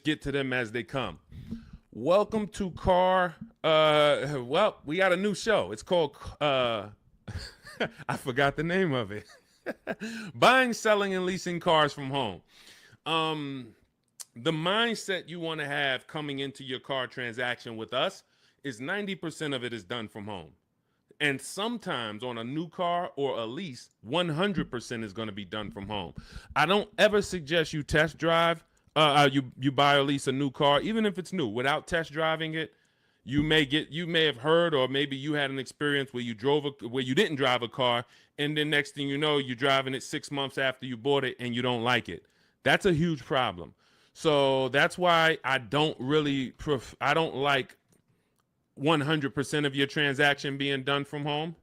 get to them as they come. Welcome to well, we got a new show. It's called I forgot the name of it. Buying, selling, and leasing cars from home. The mindset you want to have coming into your car transaction with us is 90% of it is done from home. And sometimes on a new car or a lease, 100% is going to be done from home. I don't ever suggest you test drive, you buy or lease a new car, even if it's new, without test driving it. You may have heard, or maybe you had an experience where you didn't drive a car, and then next thing you know, you're driving it 6 months after you bought it and you don't like it. That's a huge problem. So that's why I don't like 100% of your transaction being done from home.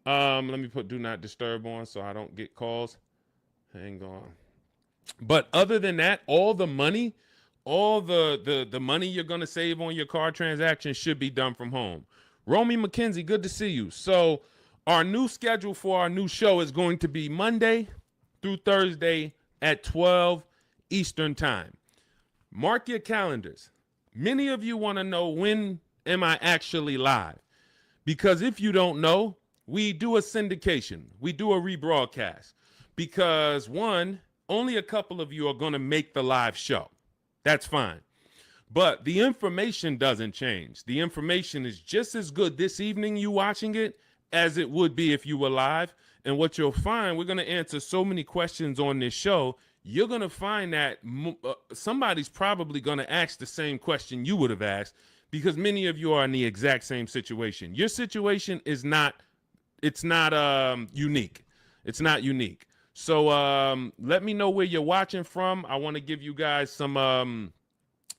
Let me put do not disturb on so I don't get calls. Hang on. But other than that, all the money you're going to save on your car transaction should be done from home. Romy McKenzie, good to see you. So our new schedule for our new show is going to be Monday through Thursday at 12 Eastern time. Mark your calendars. Many of you want to know, when am I actually live? Because if you don't know, we do a syndication. We do a rebroadcast. Because one, only a couple of you are going to make the live show. That's fine. But the information doesn't change. The information is just as good this evening you watching it as it would be if you were live. And what you'll find, we're going to answer so many questions on this show, you're going to find that somebody's probably going to ask the same question you would have asked, because many of you are in the exact same situation. Your situation is not unique. It's not unique. So let me know where you're watching from. I want to give you guys some, I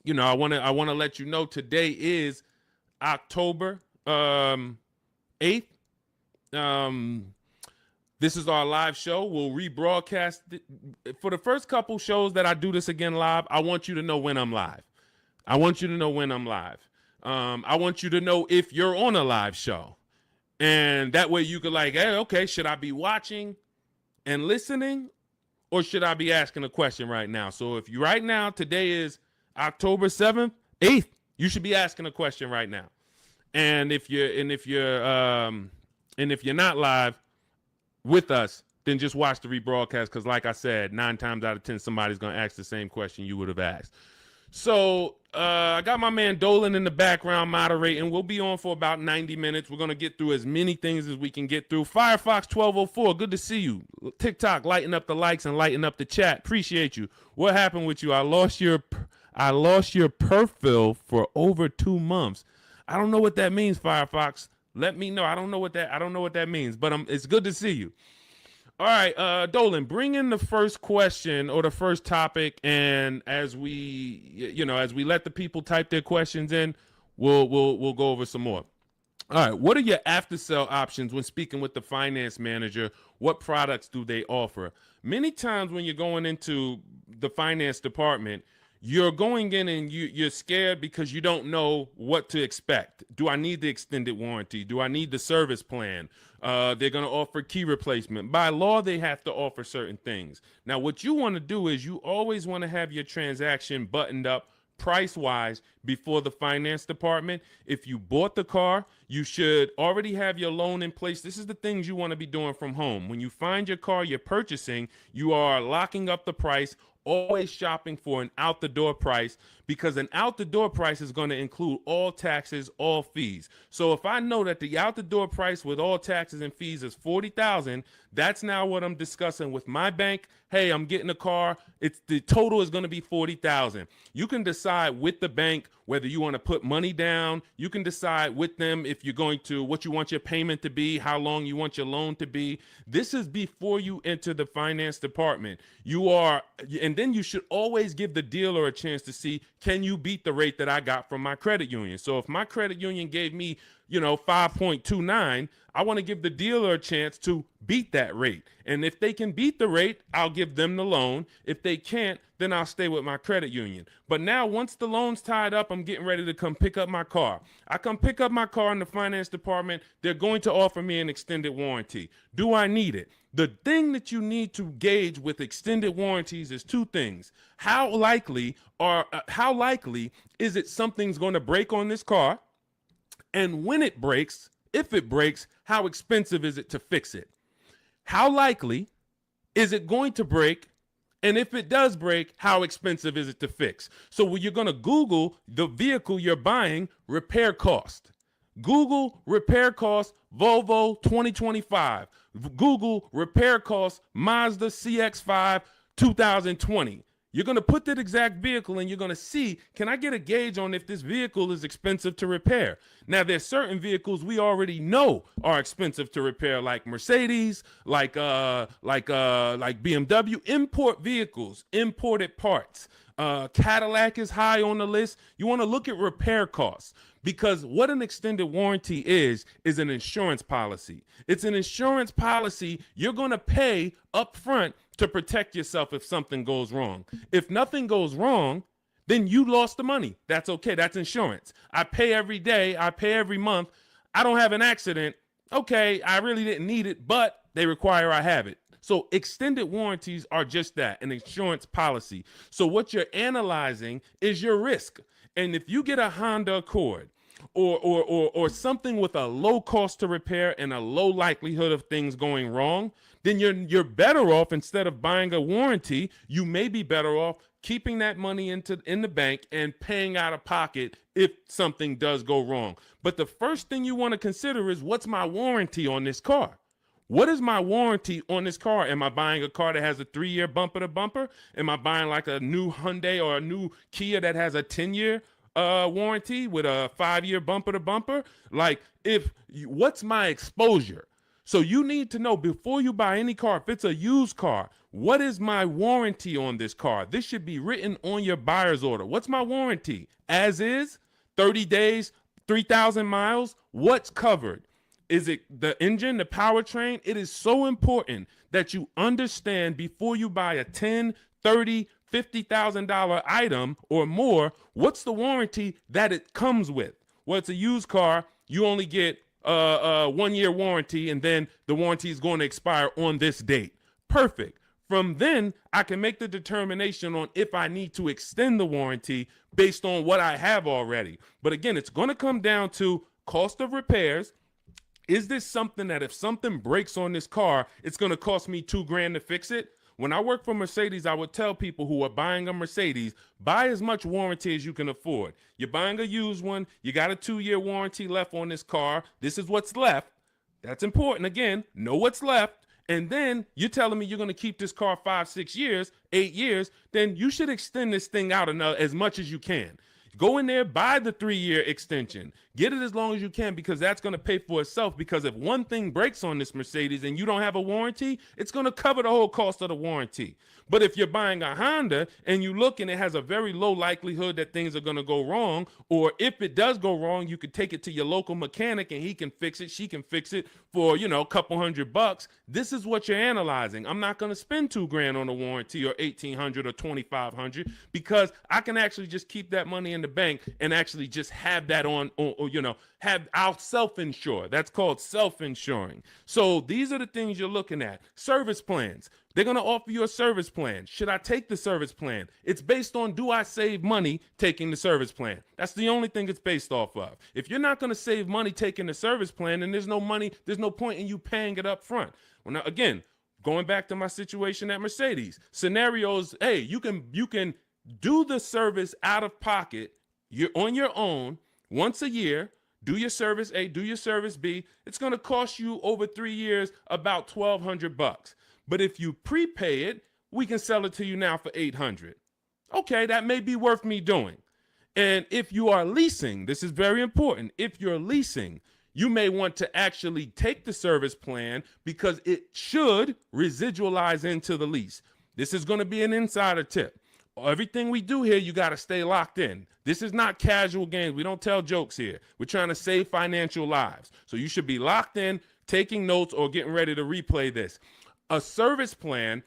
want to let you know today is October 8th. This is our live show. We'll rebroadcast it. For the first couple shows that I do this again live, I want you to know when I'm live. I want you to know if you're on a live show. And that way you could hey, okay, should I be watching and listening, or should I be asking a question right now? So if you right now, today is October 7th, 8th, you should be asking a question right now. And if you're not live with us, then just watch the rebroadcast, because like I said, 9 times out of 10, somebody's going to ask the same question you would have asked. So I got my man Dolan in the background moderating. We'll be on for about 90 minutes. We're going to get through as many things as we can get through. Firefox 1204, good to see you. TikTok, lighten up the likes and lighten up the chat. Appreciate you. What happened with you? I lost your profile for over 2 months. I don't know what that means, Firefox. Let me know. I don't know what that means, but it's good to see you. All right, Dolan, bring in the first question or the first topic, and as we let the people type their questions in, we'll go over some more. All right, what are your after sale options when speaking with the finance manager? What products do they offer? Many times when you're going into the finance department, you're going in and you're scared because you don't know what to expect. Do I need the extended warranty? Do I need the service plan? They're going to offer key replacement. By law, they have to offer certain things. Now, what you want to do is you always want to have your transaction buttoned up price-wise before the finance department. If you bought the car, you should already have your loan in place. This is the things you want to be doing from home. When you find your car you're purchasing, you are locking up the price, always shopping for an out-the-door price, because an out-the-door price is going to include all taxes, all fees. So if I know that the out-the-door price with all taxes and fees is $40,000, that's now what I'm discussing with my bank. Hey, I'm getting a car. The total is going to be $40,000. You can decide with the bank whether you want to put money down. You can decide with them if you're going to, what you want your payment to be, how long you want your loan to be. This is before you enter the finance department. And then you should always give the dealer a chance to see, can you beat the rate that I got from my credit union? So if my credit union gave me 5.29, I want to give the dealer a chance to beat that rate. And if they can beat the rate, I'll give them the loan. If they can't, then I'll stay with my credit union. But now once the loan's tied up, I'm getting ready to come pick up my car. I come pick up my car in the finance department. They're going to offer me an extended warranty. Do I need it? The thing that you need to gauge with extended warranties is two things. How likely is it something's going to break on this car? And when it breaks, if it breaks, how expensive is it to fix it? How likely is it going to break? And if it does break, how expensive is it to fix? So when you're going to Google the vehicle you're buying, repair cost. Google repair cost Volvo 2025. Google repair cost Mazda CX-5 2020. You're going to put that exact vehicle and you're going to see, can I get a gauge on if this vehicle is expensive to repair? Now, there's certain vehicles we already know are expensive to repair, like Mercedes, like BMW, import vehicles, imported parts. Cadillac is high on the list. You want to look at repair costs, because what an extended warranty is an insurance policy. It's an insurance policy you're going to pay up front to protect yourself if something goes wrong. If nothing goes wrong, then you lost the money. That's okay. That's insurance. I pay every day. I pay every month. I don't have an accident. Okay, I really didn't need it, but they require I have it. So extended warranties are just that, an insurance policy. So what you're analyzing is your risk. And if you get a Honda Accord or something with a low cost to repair and a low likelihood of things going wrong, then you're better off, instead of buying a warranty, you may be better off keeping that money in the bank and paying out of pocket if something does go wrong. But the first thing you want to consider is, what's my warranty on this car? What is my warranty on this car? Am I buying a car that has a 3-year bumper to bumper? Am I buying like a new Hyundai or a new Kia that has a 10-year warranty with a 5-year bumper to bumper? Like, what's my exposure? So you need to know before you buy any car, if it's a used car, what is my warranty on this car? This should be written on your buyer's order. What's my warranty? As is, 30 days, 3,000 miles, what's covered? Is it the engine, the powertrain? It is so important that you understand before you buy a $10, $30, $50,000 item or more, what's the warranty that it comes with? Well, it's a used car. You only get a 1-year warranty, and then the warranty is going to expire on this date. Perfect. From then, I can make the determination on if I need to extend the warranty based on what I have already. But again, it's going to come down to cost of repairs. Is this something that if something breaks on this car, it's going to cost me $2,000 to fix it? When I work for Mercedes, I would tell people who are buying a Mercedes, buy as much warranty as you can afford. You're buying a used one. You got a 2-year warranty left on this car. This is what's left. That's important. Again, know what's left. And then you're telling me you're going to keep this car 5, 6 years, 8 years. Then you should extend this thing out as much as you can. Go in there, buy the 3-year extension. Get it as long as you can, because that's going to pay for itself. Because if one thing breaks on this Mercedes and you don't have a warranty, it's going to cover the whole cost of the warranty. But if you're buying a Honda and you look and it has a very low likelihood that things are going to go wrong, or if it does go wrong, you could take it to your local mechanic and he can fix it, she can fix it for, a couple $100. This is what you're analyzing. I'm not going to spend $2,000 on a warranty or $1,800 or $2,500, because I can actually just keep that money in the bank and actually just have that I'll self-insure. That's called self-insuring. So these are the things you're looking at. Service plans. They're going to offer you a service plan. Should I take the service plan? It's based on, do I save money taking the service plan? That's the only thing it's based off of. If you're not going to save money taking the service plan, then there's no point in you paying it up front. Well, now, again, going back to my situation at Mercedes, scenarios, hey, you can do the service out of pocket. You're on your own once a year. Do your service A, do your service B. It's going to cost you over 3 years about $1,200. But if you prepay it, we can sell it to you now for $800. Okay, that may be worth me doing. And if you are leasing, this is very important. If you're leasing, you may want to actually take the service plan, because it should residualize into the lease. This is going to be an insider tip. Everything we do here, you got to stay locked in. This is not casual games. We don't tell jokes here. We're trying to save financial lives. So you should be locked in, taking notes, or getting ready to replay this. A service plan,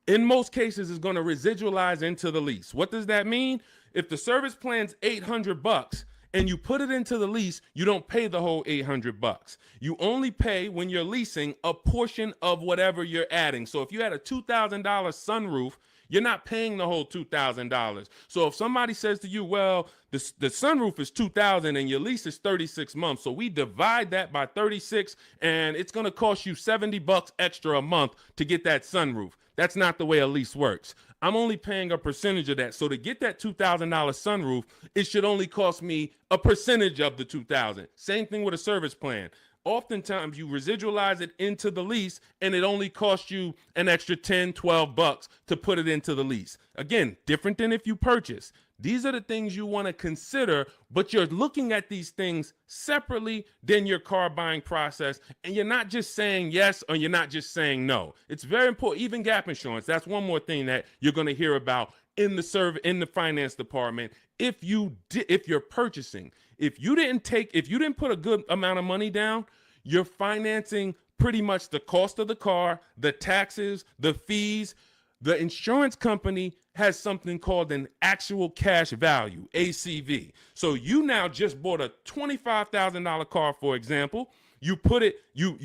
in most cases, is going to residualize into the lease. What does that mean? If the service plan's $800 and you put it into the lease, you don't pay the whole $800. You only pay, when you're leasing, a portion of whatever you're adding. So if you had a $2,000 sunroof, you're not paying the whole $2,000. So if somebody says to you, well, the sunroof is $2,000 and your lease is 36 months, so we divide that by 36 and it's going to cost you $70 extra a month to get that sunroof. That's not the way a lease works. I'm only paying a percentage of that. So to get that $2,000 sunroof, it should only cost me a percentage of the $2,000. Same thing with a service plan. Oftentimes you residualize it into the lease and it only costs you an extra 10, 12 bucks to put it into the lease. Again, different than if you purchase. These are the things you want to consider, but you're looking at these things separately than your car buying process. And you're not just saying yes or you're not just saying no. It's very important. Even gap insurance. That's one more thing that you're going to hear about in the finance department. If you're purchasing, if you didn't put a good amount of money down, you're financing pretty much the cost of the car, the taxes, the fees. The insurance company has something called an actual cash value, ACV. So you now just bought a $25,000 car, for example. You put it, your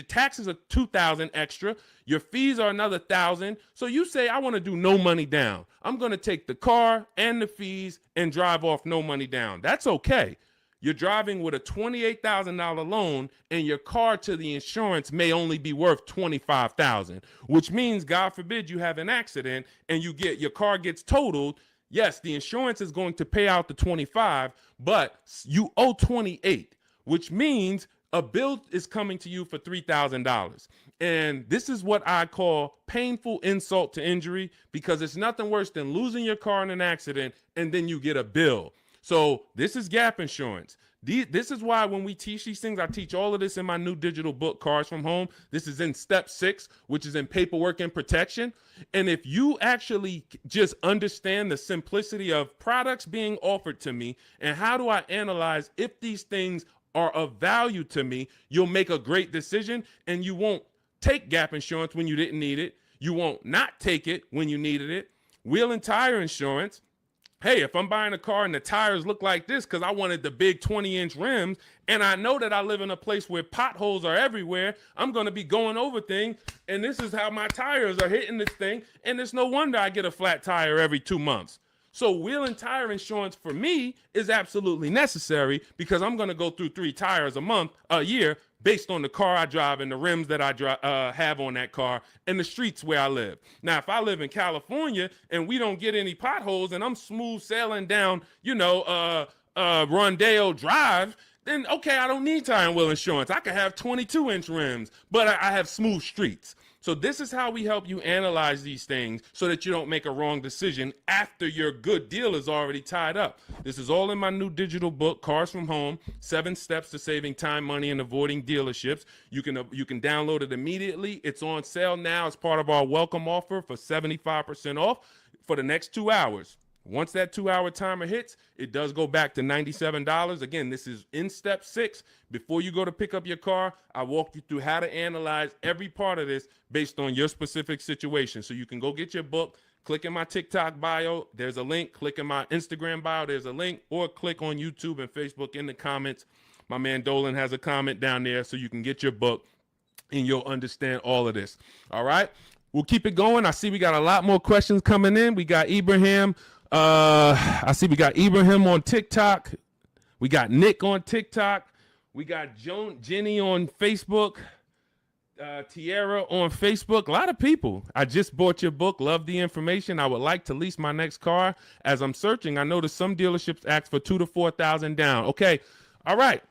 taxes are $2,000 extra. Your fees are another $1,000. So you say, I want to do no money down. I'm going to take the car and the fees and drive off no money down. That's okay. You're driving with a $28,000 loan and your car to the insurance may only be worth $25,000, which means, God forbid, you have an accident and your car gets totaled. Yes, the insurance is going to pay out the 25, but you owe 28, which means a bill is coming to you for $3,000. And this is what I call painful insult to injury, because it's nothing worse than losing your car in an accident and then you get a bill. So this is gap insurance. This is why when we teach these things, I teach all of this in my new digital book, Cars from Home. This is in step 6, which is in paperwork and protection. And if you actually just understand the simplicity of products being offered to me and how do I analyze if these things are of value to me, you'll make a great decision, and you won't take gap insurance when you didn't need it. You won't not take it when you needed it. Wheel and tire insurance. Hey, if I'm buying a car and the tires look like this because I wanted the big 20-inch rims, and I know that I live in a place where potholes are everywhere, I'm going to be going over things, and this is how my tires are hitting this thing, and it's no wonder I get a flat tire every 2 months. So wheel and tire insurance for me is absolutely necessary, because I'm going to go through 3 tires a year, based on the car I drive and the rims that I have on that car and the streets where I live. Now, if I live in California and we don't get any potholes and I'm smooth sailing down, Rondeo Drive, then okay, I don't need tire and wheel insurance. I could have 22-inch rims, but I have smooth streets. So this is how we help you analyze these things so that you don't make a wrong decision after your good deal is already tied up. This is all in my new digital book, Cars from Home, 7 Steps to Saving Time, Money, and Avoiding Dealerships. You can download it immediately. It's on sale now as part of our welcome offer for 75% off for the next 2 hours. Once that 2-hour timer hits, it does go back to $97. Again, this is in step 6. Before you go to pick up your car, I walk you through how to analyze every part of this based on your specific situation. So you can go get your book, click in my TikTok bio, there's a link, click in my Instagram bio, there's a link, or click on YouTube and Facebook in the comments. My man Dolan has a comment down there so you can get your book and you'll understand all of this. All right, we'll keep it going. I see we got a lot more questions coming in. We got Ibrahim. I see we got Ibrahim on TikTok. We got Nick on TikTok. We got Jenny on Facebook. Tierra on Facebook. A lot of people. I just bought your book. Love the information. I would like to lease my next car. As I'm searching, I noticed some dealerships ask for $2,000 to $4,000 down. Okay. All right.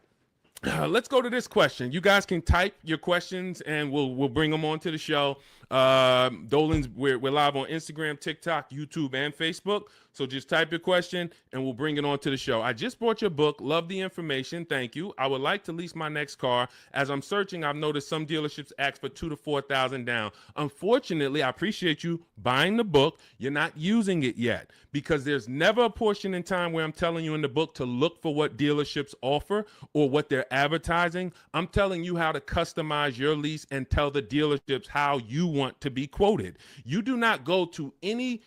Let's go to this question. You guys can type your questions and we'll bring them onto the show. Dolan's, we're live on Instagram, TikTok, YouTube, and Facebook. So just type your question and we'll bring it on to the show. I just bought your book. Love the information. Thank you. I would like to lease my next car. As I'm searching, I've noticed some dealerships ask for $2,000 to $4,000 down. Unfortunately, I appreciate you buying the book. You're not using it yet because there's never a portion in time where I'm telling you in the book to look for what dealerships offer or what they're advertising. I'm telling you how to customize your lease and tell the dealerships how you want to be quoted. You do not go to any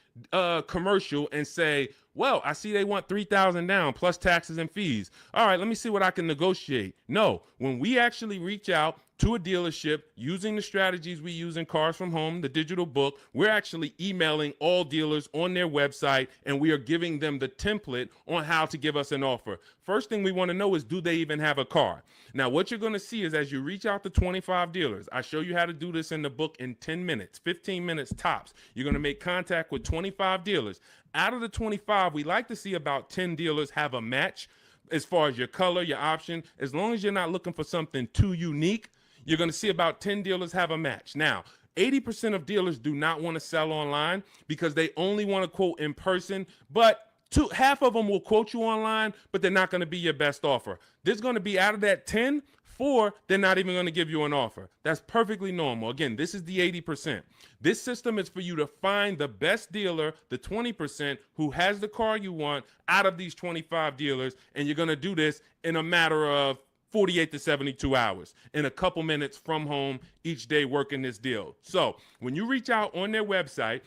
commercial and say, well, I see they want $3,000 down plus taxes and fees. All right, let me see what I can negotiate. No, when we actually reach out to a dealership using the strategies we use in Cars from Home, the digital book, we're actually emailing all dealers on their website and we are giving them the template on how to give us an offer. First thing we want to know is, do they even have a car? Now, what you're going to see is as you reach out to 25 dealers, I show you how to do this in the book in 10 minutes, 15 minutes tops. You're going to make contact with 25 dealers. Out of the 25, we like to see about 10 dealers have a match as far as your color, your option. As long as you're not looking for something too unique, you're going to see about 10 dealers have a match. Now, 80% of dealers do not want to sell online because they only want to quote in person, but half of them will quote you online, but they're not going to be your best offer. There's going to be, out of that 10, 4, they're not even going to give you an offer. That's perfectly normal. Again, this is the 80%. This system is for you to find the best dealer, the 20% who has the car you want out of these 25 dealers, and you're going to do this in a matter of 48 to 72 hours in a couple minutes from home each day working this deal. So when you reach out on their website,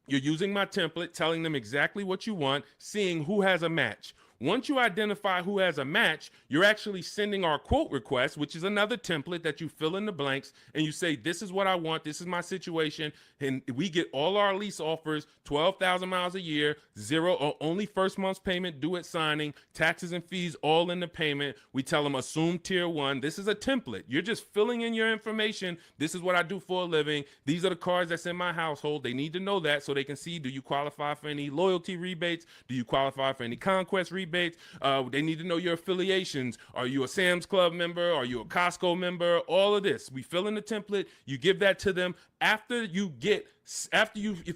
you're using my template, telling them exactly what you want, seeing who has a match. Once you identify who has a match, you're actually sending our quote request, which is another template that you fill in the blanks, and you say, this is what I want, this is my situation, and we get all our lease offers, 12,000 miles a year, zero or only first month's payment due at signing, taxes and fees all in the payment. We tell them assume tier 1. This is a template. You're just filling in your information. This is what I do for a living. These are the cars that's in my household. They need to know that so they can see, do you qualify for any loyalty rebates? Do you qualify for any conquest rebates? They need to know your affiliations. Are you a Sam's Club member? Are you a Costco member? All of this. We fill in the template. You give that to them. If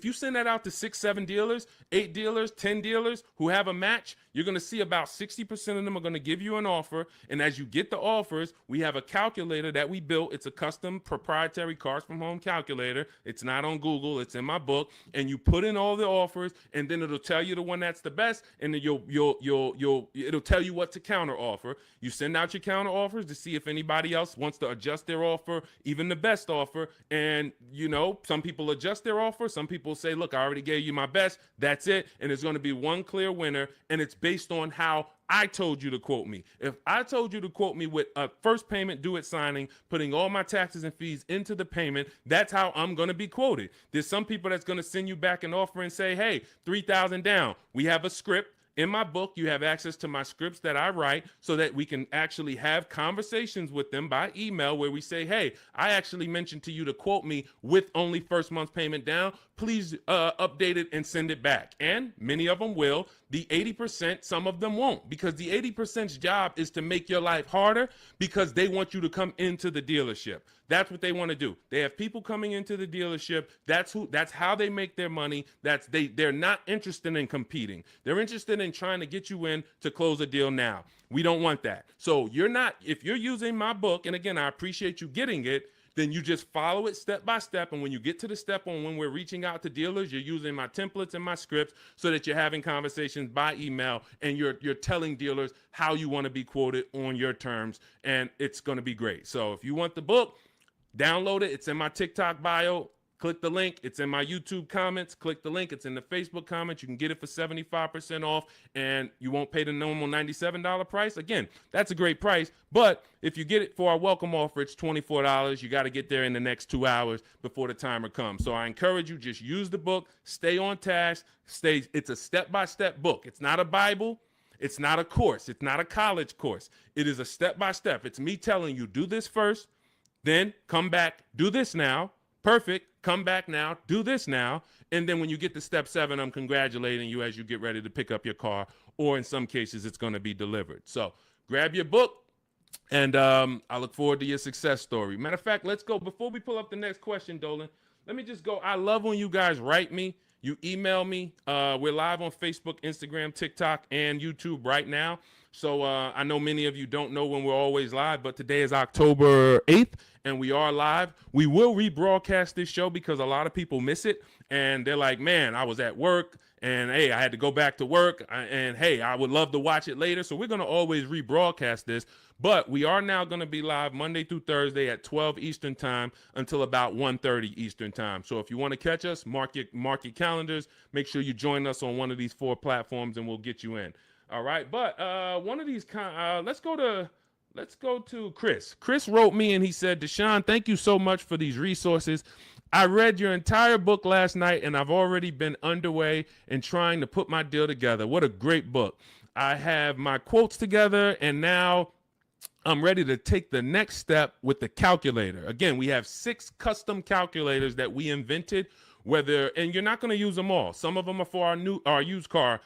you send that out to 6, 7 dealers, 8 dealers, 10 dealers who have a match, you're going to see about 60% of them are going to give you an offer. And as you get the offers, we have a calculator that we built. It's a custom proprietary Cars from Home calculator. It's not on Google. It's in my book. And you put in all the offers, and then it'll tell you the one that's the best. And then it'll tell you what to counter offer. You send out your counter offers to see if anybody else wants to adjust their offer, even the best offer. And some people adjust their offer. Some people say, look, I already gave you my best. That's it. And there's going to be one clear winner. And it's based on how I told you to quote me. If I told you to quote me with a first payment due at signing, putting all my taxes and fees into the payment, that's how I'm going to be quoted. There's some people that's going to send you back an offer and say, hey, 3,000 down. We have a script. In my book, you have access to my scripts that I write so that we can actually have conversations with them by email where we say, hey, I actually mentioned to you to quote me with only first month's payment down. Please update it and send it back. And many of them will. The 80%, some of them won't, because the 80%'s job is to make your life harder because they want you to come into the dealership. That's what they want to do. They have people coming into the dealership. That's how they make their money. They're not interested in competing. They're interested in trying to get you in to close a deal now. We don't want that. So if you're using my book, and again, I appreciate you getting it, then you just follow it step by step. And when you get to the step on when we're reaching out to dealers, you're using my templates and my scripts so that you're having conversations by email and you're telling dealers how you want to be quoted on your terms. And it's going to be great. So if you want the book, download it. It's in my TikTok bio. Click the link. It's in my YouTube comments. Click the link. It's in the Facebook comments. You can get it for 75% off, and you won't pay the normal $97 price. Again, that's a great price, but if you get it for our welcome offer, it's $24. You got to get there in the next 2 hours before the timer comes. So I encourage you, just use the book. Stay on task. It's a step-by-step book. It's not a Bible. It's not a course. It's not a college course. It is a step-by-step. It's me telling you, do this first, then come back, do this now. Perfect. Come back now, do this now. And then when you get to step 7, I'm congratulating you as you get ready to pick up your car, or in some cases, it's going to be delivered. So grab your book, and I look forward to your success story. Matter of fact, let's go. Before we pull up the next question, Dolan, let me just go. I love when you guys write me. You email me. We're live on Facebook, Instagram, TikTok, and YouTube right now. So I know many of you don't know when we're always live, but today is October 8th, and we are live. We will rebroadcast this show because a lot of people miss it, and they're like, man, I was at work, and hey, I had to go back to work, and hey, I would love to watch it later. So we're going to always rebroadcast this, but we are now going to be live Monday through Thursday at 12 Eastern time until about 1:30 Eastern time. So if you want to catch us, mark your calendars. Make sure you join us on one of these 4 platforms, and we'll get you in. All right, but one of these let's go to Chris. Chris wrote me and he said, Deshone, thank you so much for these resources. I read your entire book last night and I've already been underway in trying to put my deal together. What a great book. I have my quotes together and now I'm ready to take the next step with the calculator. Again, we have 6 custom calculators that we invented, and you're not going to use them all. Some of them are for our used car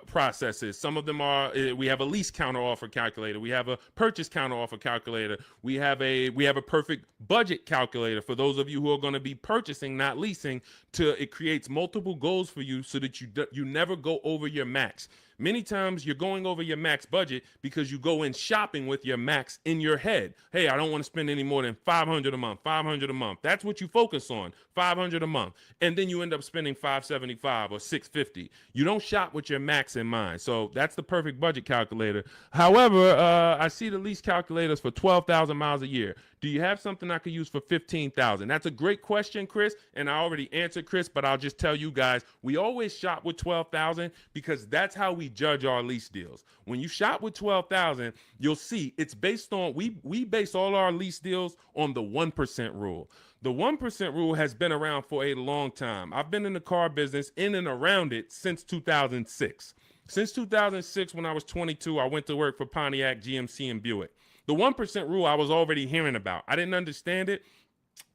processes. Some of them are, we have a lease counter offer calculator. We have a purchase counter offer calculator. We have a perfect budget calculator for those of you who are going to be purchasing, not leasing. It creates multiple goals for you so that you never go over your max. Many times you're going over your max budget because you go in shopping with your max in your head. Hey, I don't want to spend any more than $500 a month, $500 a month. That's what you focus on, $500 a month. And then you end up spending $575 or $650. You don't shop with your max in mind. So that's the perfect budget calculator. However, I see the lease calculators for 12,000 miles a year. Do you have something I could use for 15,000? That's a great question, Chris, and I already answered Chris, but I'll just tell you guys, we always shop with 12,000 because that's how we judge our lease deals. When you shop with 12,000, you'll see it's based on, we base all our lease deals on the 1% rule. The 1% rule has been around for a long time. I've been in the car business in and around it since 2006. Since 2006, when I was 22, I went to work for Pontiac, GMC, and Buick. The 1% rule I was already hearing about. I didn't understand it,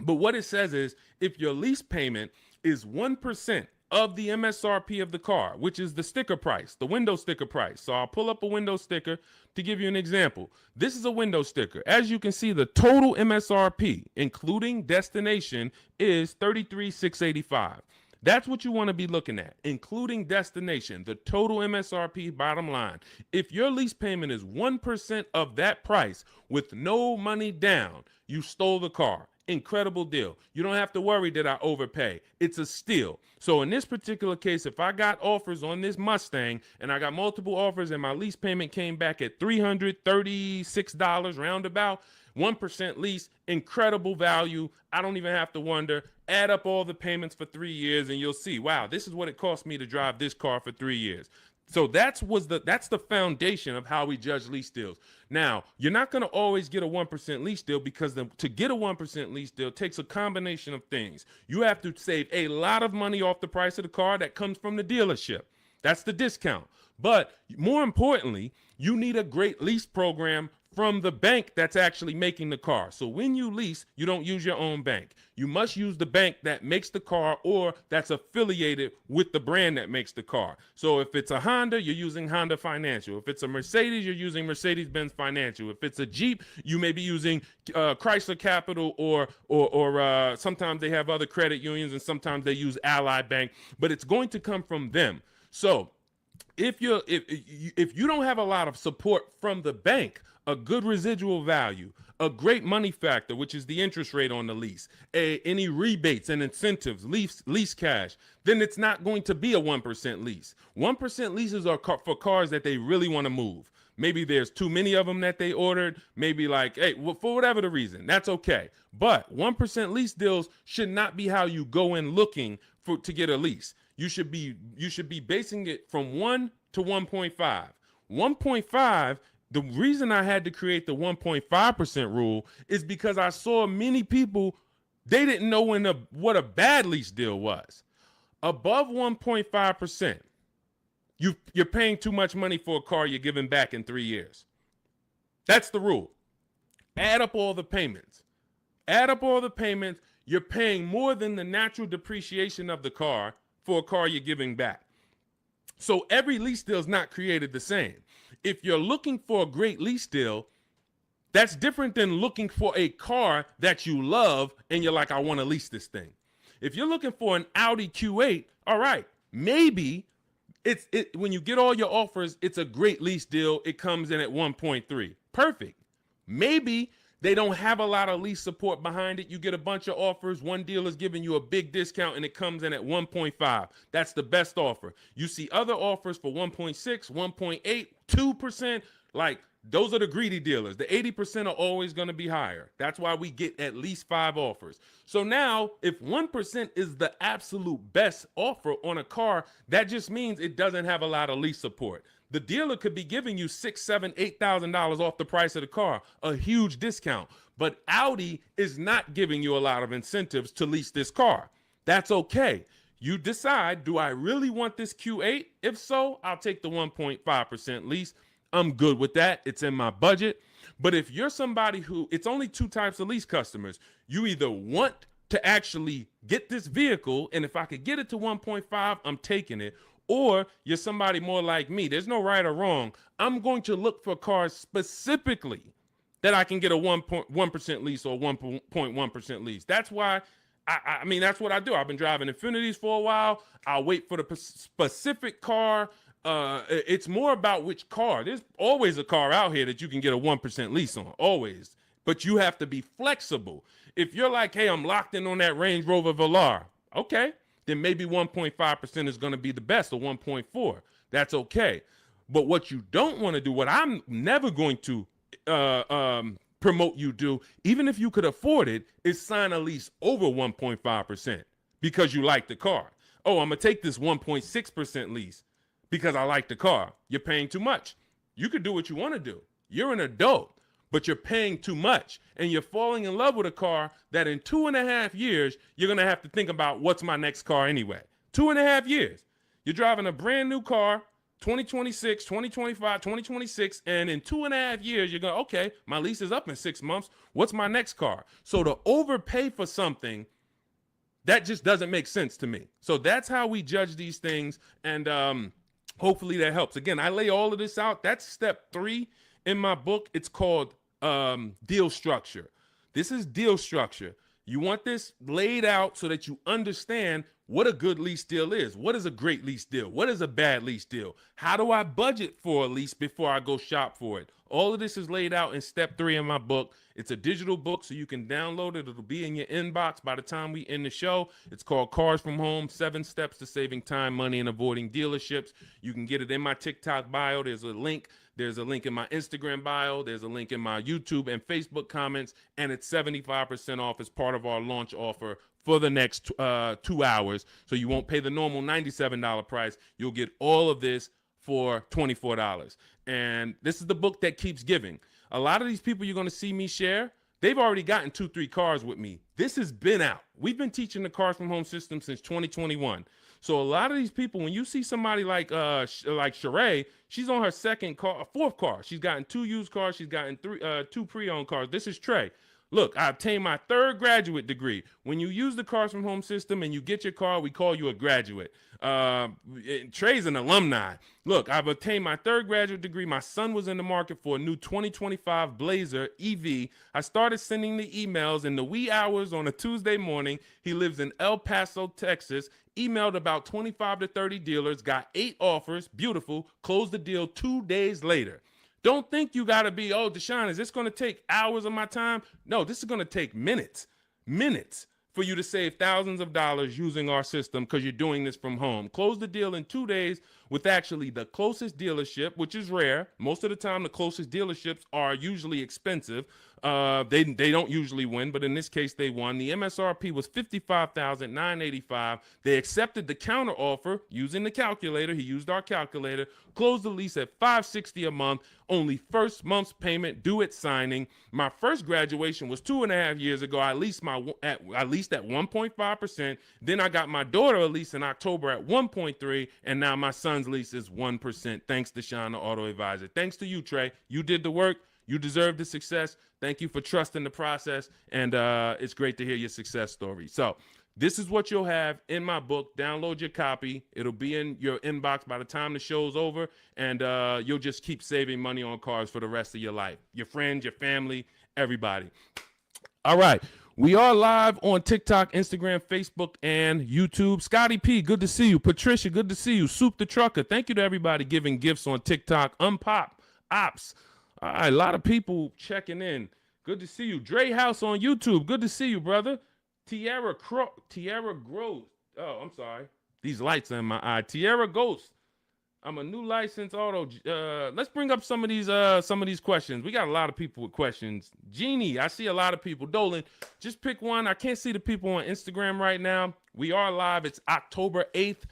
but what it says is if your lease payment is 1% of the MSRP of the car, which is the sticker price, the window sticker price. So I'll pull up a window sticker to give you an example. This is a window sticker. As you can see, the total MSRP, including destination, is $33,685. That's what you want to be looking at, including destination, the total MSRP bottom line. If your lease payment is 1% of that price with no money down, you stole the car. Incredible deal. You don't have to worry that I overpay. It's a steal. So in this particular case, if I got offers on this Mustang and I got multiple offers and my lease payment came back at $336 roundabout, 1% lease, incredible value. I don't even have to wonder. Add up all the payments for 3 years and you'll see, wow, this is what it cost me to drive this car for 3 years. So that's the foundation of how we judge lease deals. Now, you're not going to always get a 1% lease deal because to get a 1% lease deal takes a combination of things. You have to save a lot of money off the price of the car that comes from the dealership. That's the discount. But more importantly, you need a great lease program from the bank that's actually making the car. So when you lease, you don't use your own bank. You must use the bank that makes the car or that's affiliated with the brand that makes the car. So if it's a Honda, you're using Honda Financial. If it's a Mercedes, you're using Mercedes-Benz Financial. If it's a Jeep, you may be using Chrysler Capital or sometimes they have other credit unions and sometimes they use Ally Bank, but it's going to come from them. So if you don't have a lot of support from the bank, a good residual value, a great money factor, which is the interest rate on the lease, any rebates and incentives, lease cash, then it's not going to be a 1% lease. 1% leases are for cars that they really want to move. Maybe there's too many of them that they ordered. Maybe like, hey, well, for whatever the reason, that's okay. But 1% lease deals should not be how you go in looking to get a lease. You should be basing it from 1 to 1.5. 1.5. The reason I had to create the 1.5% rule is because I saw many people, they didn't know what a bad lease deal was. Above 1.5%, you're paying too much money for a car you're giving back in 3 years. That's the rule. Add up all the payments. You're paying more than the natural depreciation of the car for a car you're giving back. So every lease deal is not created the same. If you're looking for a great lease deal, That's different than looking for a car that you love and you're like, I want to lease this thing. If you're looking for an Audi Q8, all right, maybe when you get all your offers, it's a great lease deal. It comes in at 1.3. Perfect. Maybe they don't have a lot of lease support behind it. You get a bunch of offers. One deal is giving you a big discount and it comes in at 1.5. That's the best offer. You see other offers for 1.6, 1.8, 2%. Like, those are the greedy dealers. The 80% are always going to be higher. That's why we get at least 5 offers. So now, if 1% is the absolute best offer on a car, that just means it doesn't have a lot of lease support. The dealer could be giving you $6,000, $7,000, $8,000 off the price of the car, a huge discount. But Audi is not giving you a lot of incentives to lease this car. That's okay. You decide, do I really want this Q8? If so, I'll take the 1.5% lease. I'm good with that. It's in my budget. But if you're somebody who, it's only 2 types of lease customers. You either want to actually get this vehicle, and if I could get it to 1.5, I'm taking it. Or you're somebody more like me. There's no right or wrong. I'm going to look for cars specifically that I can get a 1% lease or 1.1% lease. That's why, I mean, that's what I do. I've been driving Infinities for a while. I'll wait for the specific car. It's more about which car. There's always a car out here that you can get a 1% lease on, always. But you have to be flexible. If you're like, hey, I'm locked in on that Range Rover Velar, okay, then maybe 1.5% is going to be the best, or 1.4. That's okay. But what you don't want to do, what I'm never going to promote you do, even if you could afford it, is sign a lease over 1.5% because you like the car. Oh, I'm going to take this 1.6% lease because I like the car. You're paying too much. You could do what you want to do. You're an adult, but you're paying too much. And you're falling in love with a car that in 2.5 years, you're going to have to think about, what's my next car anyway? 2.5 years. You're driving a brand new car, 2026, 2025, 2026, and in 2.5 years, you're going, okay, my lease is up in 6 months. What's my next car? So to overpay for something, that just doesn't make sense to me. So that's how we judge these things. And hopefully that helps. Again, I lay all of this out. That's step 3 in my book. It's called deal structure. This is deal structure. You want this laid out so that you understand what a good lease deal is. What is a great lease deal? What is a bad lease deal? How do I budget for a lease before I go shop for it? All of this is laid out in step 3 in my book. It's a digital book, so you can download it. It'll be in your inbox by the time we end the show. It's called Cars from Home, 7 Steps to Saving Time, Money, and Avoiding Dealerships. You can get it in my TikTok bio. There's a link. There's a link in my Instagram bio. There's a link in my YouTube and Facebook comments. And it's 75% off as part of our launch offer for the next 2 hours. So you won't pay the normal $97 price. You'll get all of this for $24. And this is the book that keeps giving. A lot of these people you're going to see me share, they've already gotten 2-3 cars with me. This has been out. We've been teaching the Cars from Home system since 2021. So a lot of these people, when you see somebody like Sheree, she's on her 4th car. She's gotten 2 used cars. She's gotten 2 pre-owned cars. This is Trey. Look, I obtained my 3rd graduate degree. When you use the Cars from Home system and you get your car, we call you a graduate. Trey's an alumni. Look, I've obtained my 3rd graduate degree. My son was in the market for a new 2025 Blazer EV. I started sending the emails in the wee hours on a Tuesday morning. He lives in El Paso, Texas. Emailed about 25 to 30 dealers, got 8 offers. Beautiful. Closed the deal 2 days later. Don't think you got to be, oh, Deshone, is this going to take hours of my time? No, this is going to take minutes for you to save thousands of dollars using our system because you're doing this from home. Close the deal in 2 days with actually the closest dealership, which is rare. Most of the time, the closest dealerships are usually expensive. They don't usually win, but in this case, they won. The MSRP was $55,985. They accepted the counter offer using the calculator. He used our calculator. Closed the lease at $560 a month. Only first month's payment due at signing. My first graduation was 2.5 years ago. I leased at 1.5%. Then I got my daughter a lease in October at 1.3%, and now my son's lease is 1%. Thanks, Deshone the Auto Advisor. Thanks to you, Trey. You did the work. You deserve the success. Thank you for trusting the process, and it's great to hear your success story. So This is what you'll have in my book. Download your copy. It'll be in your inbox by the time the show's over, and you'll just keep saving money on cars for the rest of your life. Your friends, your family, everybody. All right. We are live on TikTok, Instagram, Facebook, and YouTube. Scotty P, good to see you. Patricia, good to see you. Soup the Trucker, thank you to everybody giving gifts on TikTok. Unpop, Ops. All right, a lot of people checking in. Good to see you. Dre House on YouTube, good to see you, brother. Tierra Gross. Oh, I'm sorry. These lights are in my eye. Tierra Ghost. I'm a new licensed auto. Let's bring up some of these questions. We got a lot of people with questions. Jeannie, I see a lot of people. Dolan, just pick one. I can't see the people on Instagram right now. We are live. It's October 8th.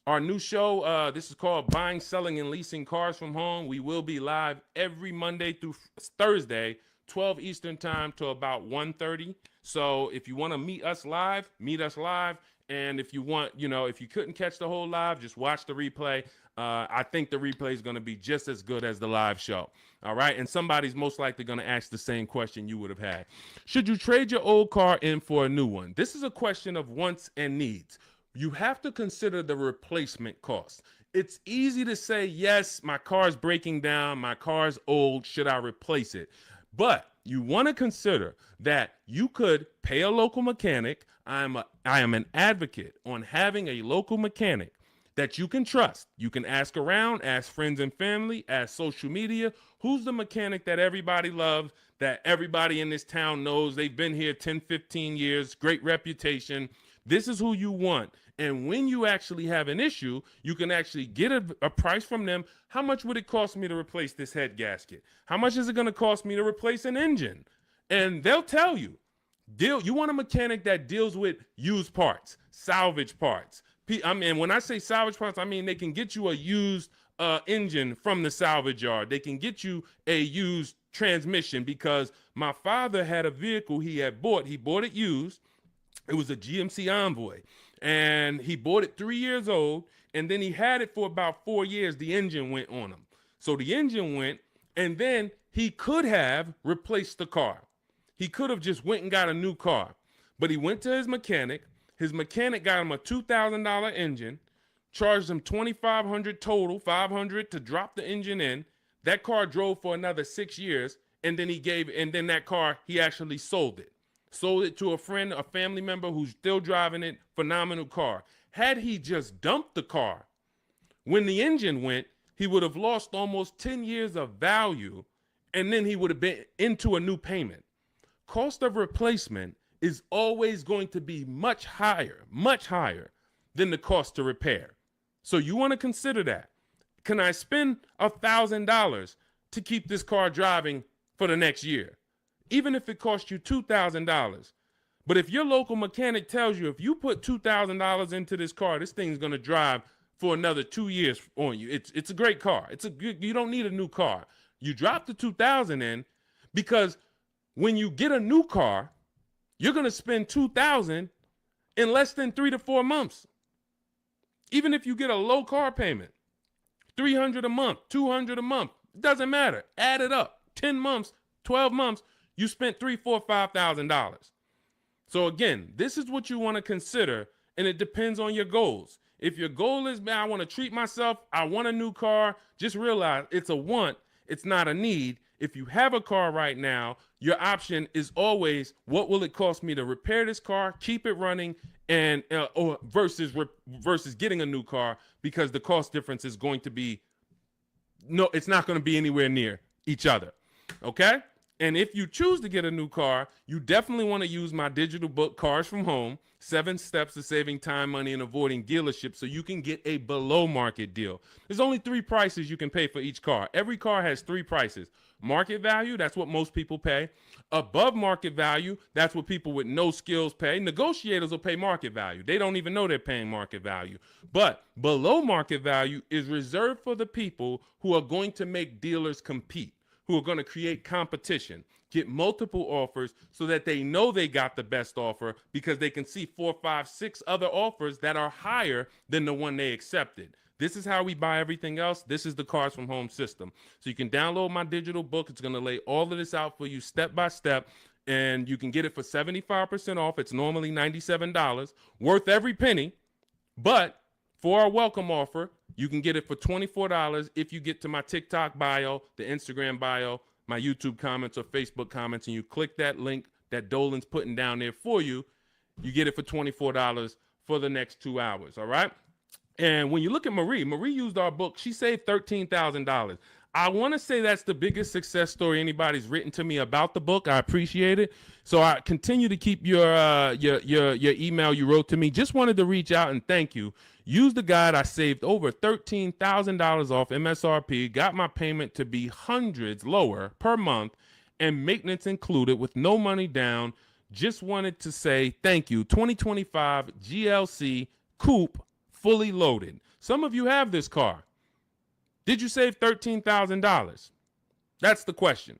Our new show, this is called Buying, Selling, and Leasing Cars from Home. We will be live every Monday through Thursday, 12 Eastern time to about 1:30. So if you want to meet us live, meet us live. And if you want, if you couldn't catch the whole live, just watch the replay. I think the replay is going to be just as good as the live show. All right. And somebody's most likely going to ask the same question you would have had. Should you trade your old car in for a new one? This is a question of wants and needs. You have to consider the replacement cost. It's easy to say, yes, my car's breaking down. My car's old. Should I replace it? But you want to consider that you could pay a local mechanic. I am an advocate on having a local mechanic that you can trust. You can ask around, ask friends and family, ask social media. Who's the mechanic that everybody loves, that everybody in this town knows? They've been here 10, 15 years, great reputation. This is who you want. And when you actually have an issue, you can actually get a price from them. How much would it cost me to replace this head gasket? How much is it going to cost me to replace an engine? And they'll tell you. You want a mechanic that deals with used parts, salvage parts. I mean, when I say salvage parts, I mean they can get you a used engine from the salvage yard. They can get you a used transmission, because my father had a vehicle he had bought. He bought it used. It was a GMC Envoy, and he bought it 3 years old, and then he had it for about 4 years. The engine went on him. So the engine went, and then he could have replaced the car. He could have just went and got a new car, but he went to his mechanic. His mechanic got him a $2,000 engine, charged him $2,500 total, $500 to drop the engine in. That car drove for another 6 years, and then that car, he actually sold it. Sold it to a friend, a family member who's still driving it. Phenomenal car. Had he just dumped the car when the engine went, he would have lost almost 10 years of value, and then he would have been into a new payment. Cost of replacement is always going to be much higher than the cost to repair. So you want to consider that. Can I spend $1,000 to keep this car driving for the next year? Even if it costs you $2,000. But if your local mechanic tells you, if you put $2,000 into this car, this thing's going to drive for another 2 years on you. It's a great car. You don't need a new car. You drop the $2,000 in, because when you get a new car, you're going to spend $2,000 in less than 3 to 4 months. Even if you get a low car payment, $300 a month, $200 a month, it doesn't matter. Add it up. 10 months, 12 months, you spent $3,000, $4,000, $5,000. So again, this is what you want to consider, and it depends on your goals. If your goal is, man, I want to treat myself, I want a new car, just realize it's a want, it's not a need. If you have a car right now, your option is always, what will it cost me to repair this car, keep it running, and versus getting a new car, because the cost difference is going to be, it's not going to be anywhere near each other. Okay? And if you choose to get a new car, you definitely want to use my digital book, Cars from Home, 7 Steps to Saving Time, Money, and Avoiding Dealerships, so you can get a below market deal. There's only 3 prices you can pay for each car. Every car has 3 prices. Market value, that's what most people pay. Above market value, that's what people with no skills pay. Negotiators will pay market value. They don't even know they're paying market value. But below market value is reserved for the people who are going to make dealers compete, who are going to create competition, get multiple offers so that they know they got the best offer, because they can see 4, 5, 6 other offers that are higher than the one they accepted. This is how we buy everything else. This is the Cars from Home system. So you can download my digital book. It's going to lay all of this out for you step by step. and you can get it for 75% off. It's normally $97, worth every penny. But for our welcome offer, you can get it for $24 if you get to my TikTok bio, the Instagram bio, my YouTube comments or Facebook comments, and you click that link that Dolan's putting down there for you. You get it for $24 for the next 2 hours, all right? And when you look at Marie used our book. She saved $13,000. I want to say that's the biggest success story anybody's written to me about the book. I appreciate it. So I continue to keep your email you wrote to me. Just wanted to reach out and thank you. Use the guide. I saved over $13,000 off MSRP, got my payment to be hundreds lower per month, and maintenance included with no money down. Just wanted to say thank you. 2025 GLC Coupe, fully loaded. Some of you have this car. Did you save $13,000? That's the question.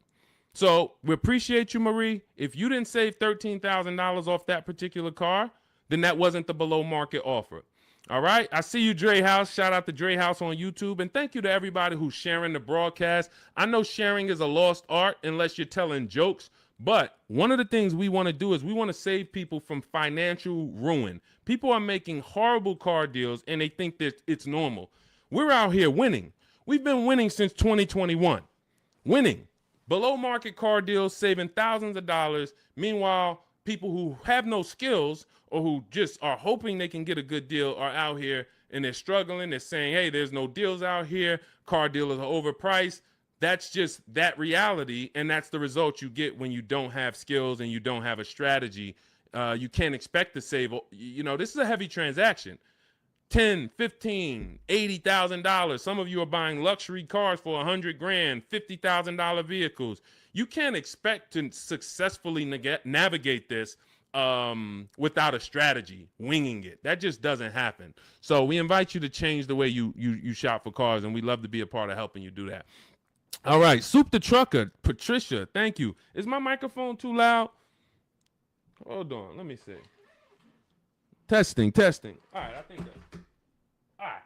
So we appreciate you, Marie. If you didn't save $13,000 off that particular car, then that wasn't the below market offer. All right. I see you, Dre House. Shout out to Dre House on YouTube. And thank you to everybody who's sharing the broadcast. I know sharing is a lost art unless you're telling jokes. But one of the things we want to do is we want to save people from financial ruin. People are making horrible car deals and they think that it's normal. We're out here winning. We've been winning since 2021. Winning. Below market car deals, saving thousands of dollars. Meanwhile, people who have no skills or who just are hoping they can get a good deal are out here and they're struggling. They're saying, hey, there's no deals out here. Car dealers are overpriced. That's just that reality, and that's the result you get when you don't have skills and you don't have a strategy. You can't expect to save. You know, this is a heavy transaction. $10, $15, $80,000. Some of you are buying luxury cars for $100,000, $50,000 vehicles. You can't expect to successfully navigate this without a strategy, winging it. That just doesn't happen. So we invite you to change the way you shop for cars, and we'd love to be a part of helping you do that. All right, Soup the Trucker, Patricia, thank you. Is my microphone too loud? Hold on, let me see. Testing. All right, I think that's... All right,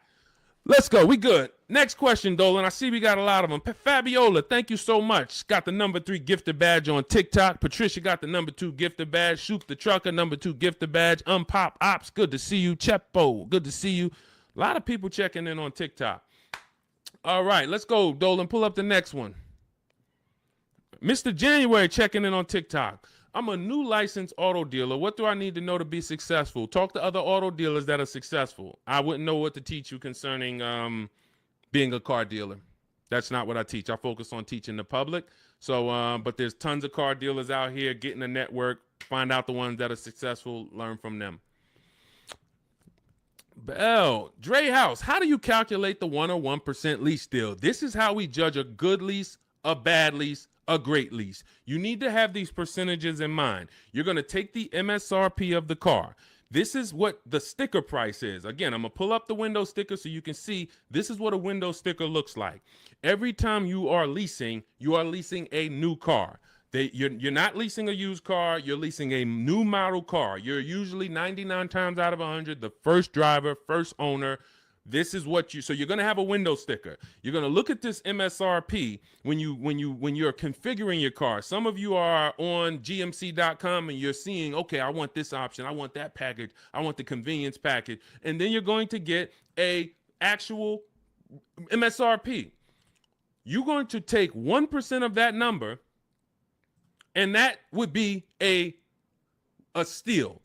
let's go. We good. Next question, Dolan. I see we got a lot of them. Fabiola, thank you so much. Got the #3 gifted badge on TikTok. Patricia got the #2 gifted badge. Soup the Trucker, #2 gifted badge. Unpop Ops, good to see you. Chepo, good to see you. A lot of people checking in on TikTok. All right, let's go, Dolan. Pull up the next one. Mr. January checking in on TikTok. I'm a new licensed auto dealer. What do I need to know to be successful? Talk to other auto dealers that are successful. I wouldn't know what to teach you concerning being a car dealer. That's not what I teach. I focus on teaching the public. So, but there's tons of car dealers out here. Get in a network. Find out the ones that are successful. Learn from them. Bell, Dre House, how do you calculate the 101% lease deal? This is how we judge a good lease, a bad lease, a great lease. You need to have these percentages in mind. You're going to take the MSRP of the car. This is what the sticker price is. Again, I'm going to pull up the window sticker so you can see this is what a window sticker looks like. Every time you are leasing a new car. You're not leasing a used car. You're leasing a new model car. You're usually 99 times out of 100 the first driver, first owner. This is what so you're going to have a window sticker. You're going to look at this MSRP when you're configuring your car. Some of you are on gmc.com and you're seeing, okay, I want this option. I want that package. I want the convenience package. And then you're going to get a actual MSRP. You're going to take 1% of that number, and that would be a steal.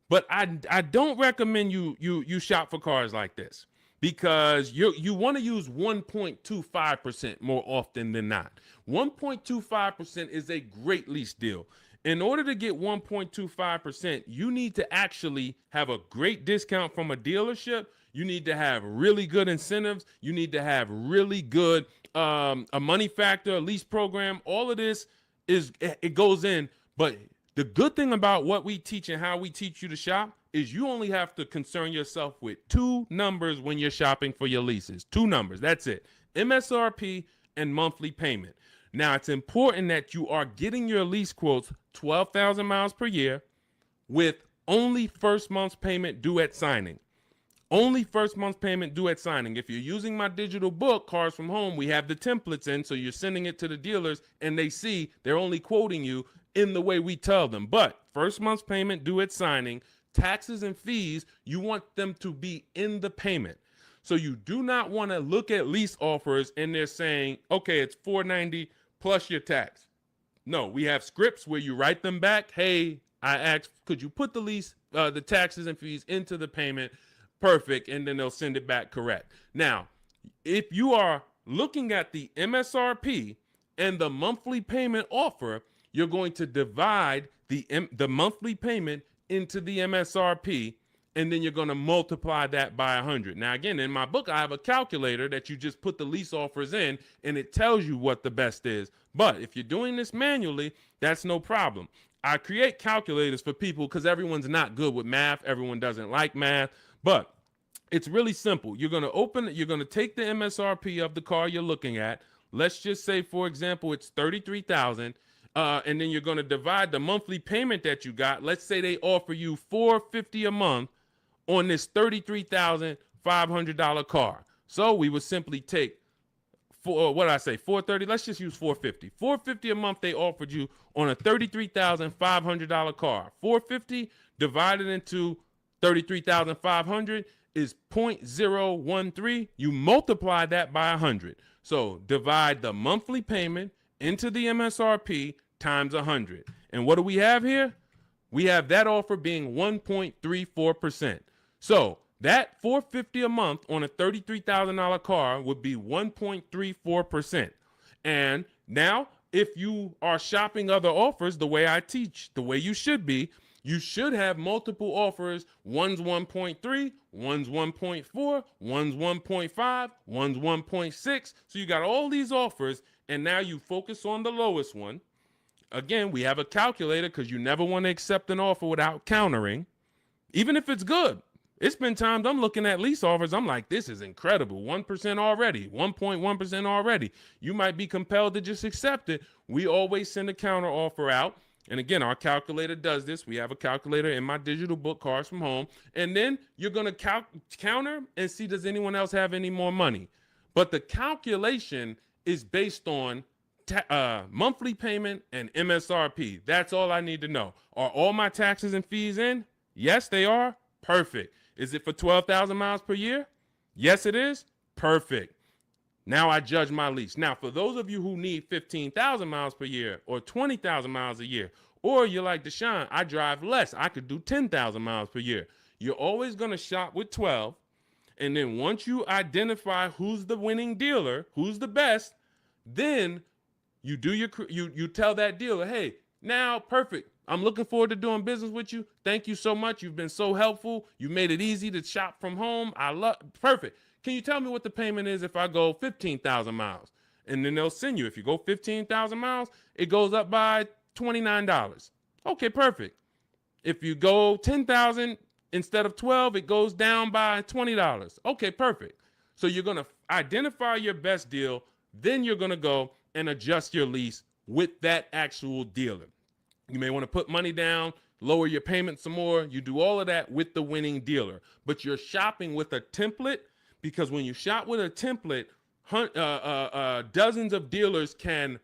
But I don't recommend you shop for cars like this, because you want to use 1.25% more often than not. 1.25% is a great lease deal. In order to get 1.25%, you need to actually have a great discount from a dealership. You need to have really good incentives. You need to have really good a money factor, a lease program. All of this it goes in, but the good thing about what we teach and how we teach you to shop is you only have to concern yourself with 2 numbers when you're shopping for your leases. 2 numbers, that's it. MSRP and monthly payment. Now, it's important that you are getting your lease quotes 12,000 miles per year with only first month's payment due at signing. Only first month's payment due at signing. If you're using my digital book, Cars from Home, we have the templates in, so you're sending it to the dealers, and they see they're only quoting you in the way we tell them. But first month's payment due at signing, taxes and fees, you want them to be in the payment. So you do not want to look at lease offers and they're saying, okay, it's $490 plus your tax. No, we have scripts where you write them back. Hey, I asked, could you put the lease, the taxes and fees into the payment? Perfect. And then they'll send it back correct. Now, if you are looking at the MSRP and the monthly payment offer, you're going to divide the monthly payment into the MSRP, and then you're going to multiply that by 100. Now, again, in my book, I have a calculator that you just put the lease offers in, and it tells you what the best is. But if you're doing this manually, that's no problem. I create calculators for people because everyone's not good with math. Everyone doesn't like math, but it's really simple. You're going to take the MSRP of the car you're looking at. Let's just say, for example, it's $33,000. And then you're going to divide the monthly payment that you got. Let's say they offer you $450 a month on this $33,500 car. So we would simply take $430. Let's just use $450. $450 a month they offered you on a $33,500 car. $450 divided into $33,500 is 0.013. You multiply that by 100. So divide the monthly payment into the MSRP times 100. And what do we have here? We have that offer being 1.34%. So that $450 a month on a $33,000 car would be 1.34%. And now, if you are shopping other offers the way I teach, the way you should be, you should have multiple offers. One's 1.3, one's 1.4, one's 1.5, one's 1.6. So you got all these offers, and now you focus on the lowest one. Again, we have a calculator because you never want to accept an offer without countering, even if it's good. It's been times I'm looking at lease offers. I'm like, this is incredible. 1% already, 1.1% already. You might be compelled to just accept it. We always send a counter offer out. And again, our calculator does this. We have a calculator in my digital book, Cars from Home. And then you're going to counter and see, does anyone else have any more money? But the calculation is based on monthly payment and MSRP. That's all I need to know. Are all my taxes and fees in? Yes, they are. Perfect. Is it for 12,000 miles per year? Yes, it is. Perfect. Now I judge my lease. Now, for those of you who need 15,000 miles per year or 20,000 miles a year, or you're like Deshone, I drive less. I could do 10,000 miles per year. You're always going to shop with 12. And then once you identify who's the winning dealer, who's the best, then you do you tell that dealer, hey, now perfect. I'm looking forward to doing business with you. Thank you so much. You've been so helpful. You made it easy to shop from home. Perfect. Can you tell me what the payment is if I go 15,000 miles? And then they'll send you. If you go 15,000 miles, it goes up by $29. Okay, perfect. If you go 10,000 instead of 12, it goes down by $20. Okay, perfect. So you're going to identify your best deal. Then you're going to go and adjust your lease with that actual dealer. You may want to put money down, lower your payment some more. You do all of that with the winning dealer. But you're shopping with a template, because when you shop with a template, dozens of dealers can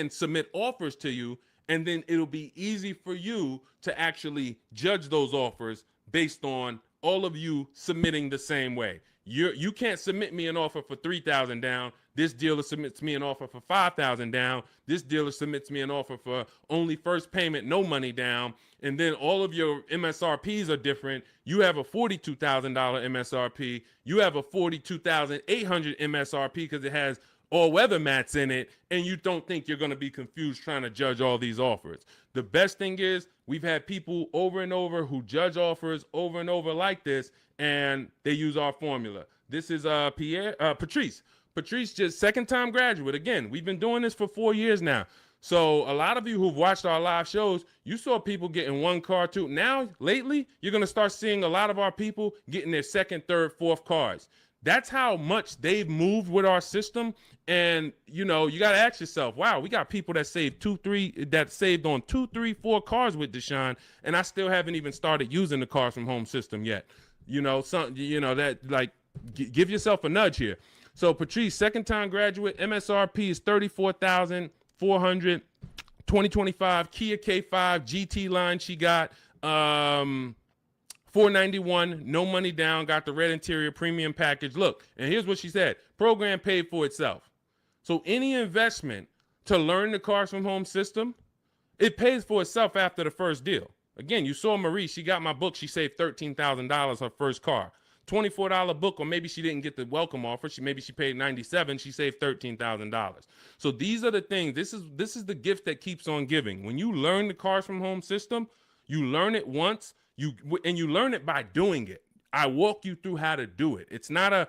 submit offers to you, and then it'll be easy for you to actually judge those offers based on all of you submitting the same way. You can't submit me an offer for 3,000 down. This dealer submits me an offer for 5,000 down. This dealer submits me an offer for only first payment, no money down. And then all of your MSRPs are different. You have a $42,000 MSRP. You have a $42,800 MSRP because it has all weather mats in it. And you don't think you're going to be confused trying to judge all these offers. The best thing is we've had people over and over who judge offers over and over like this, and they use our formula. This is Patrice. Patrice, just second-time graduate. Again, we've been doing this for 4 years now. So a lot of you who've watched our live shows, you saw people getting one car, too. Now, lately, you're going to start seeing a lot of our people getting their second, third, fourth cars. That's how much they've moved with our system. And, you know, you got to ask yourself, wow, we got people that saved saved on 2, 3, 4 cars with Deshone, and I still haven't even started using the Cars from Home system yet. You know, give yourself a nudge here. So Patrice, second time graduate, MSRP is $34,400. 2025 Kia K5 GT line she got. $491, no money down, got the red interior premium package. Look, and here's what she said. Program paid for itself. So any investment to learn the Cars from Home system, it pays for itself after the first deal. Again, you saw Marie, she got my book. She saved $13,000 her first car. $24 book, or maybe she didn't get the welcome offer. Maybe she paid $97. She saved $13,000. So these are the things. This is the gift that keeps on giving. When you learn the Cars from Home system, you learn it once. You learn it by doing it. I walk you through how to do it. It's not a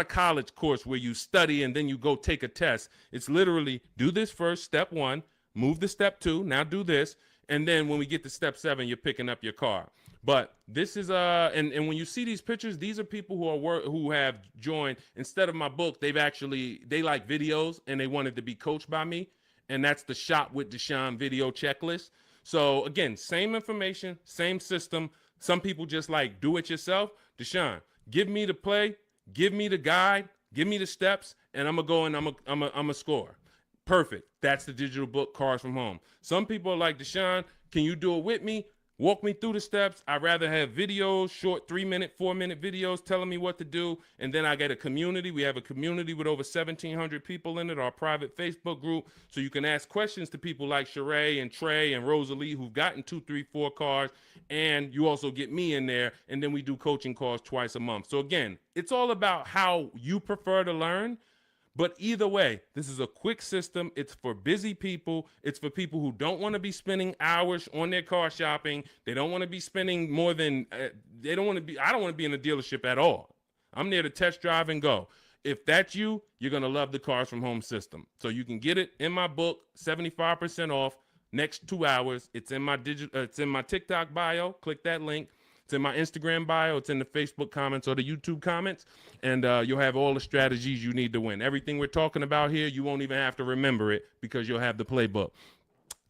college course where you study and then you go take a test. It's literally do this first, step 1, move to step 2, now do this, and then when we get to step 7, you're picking up your car. But this is and when you see these pictures, these are people who have joined. Instead of my book, they like videos and they wanted to be coached by me, and that's the Shop with Deshone video checklist. So again, same information, same system. Some people just like do it yourself. Deshone, give me the play, give me the guide, give me the steps, and I'm gonna go and I'm a score. Perfect. That's the digital book, Cars from Home. Some people are like, Deshone, can you do it with me? Walk me through the steps. I'd rather have videos, short 3-minute, 4-minute videos telling me what to do. And then I get a community. We have a community with over 1,700 people in it, our private Facebook group. So you can ask questions to people like Sheree and Trey and Rosalie who've gotten 2, 3, 4 cars. And you also get me in there. And then we do coaching calls twice a month. So again, it's all about how you prefer to learn. But either way, this is a quick system. It's for busy people. It's for people who don't want to be spending hours on their car shopping. They don't want to be spending more than, I don't want to be in a dealership at all. I'm there to test drive and go. If that's you, you're going to love the Cars from Home system. So you can get it in my book, 75% off, next 2 hours. It's in my it's in my TikTok bio. Click that link. It's in my Instagram bio. It's in the Facebook comments or the YouTube comments. And you'll have all the strategies you need to win. Everything we're talking about here, you won't even have to remember it because you'll have the playbook.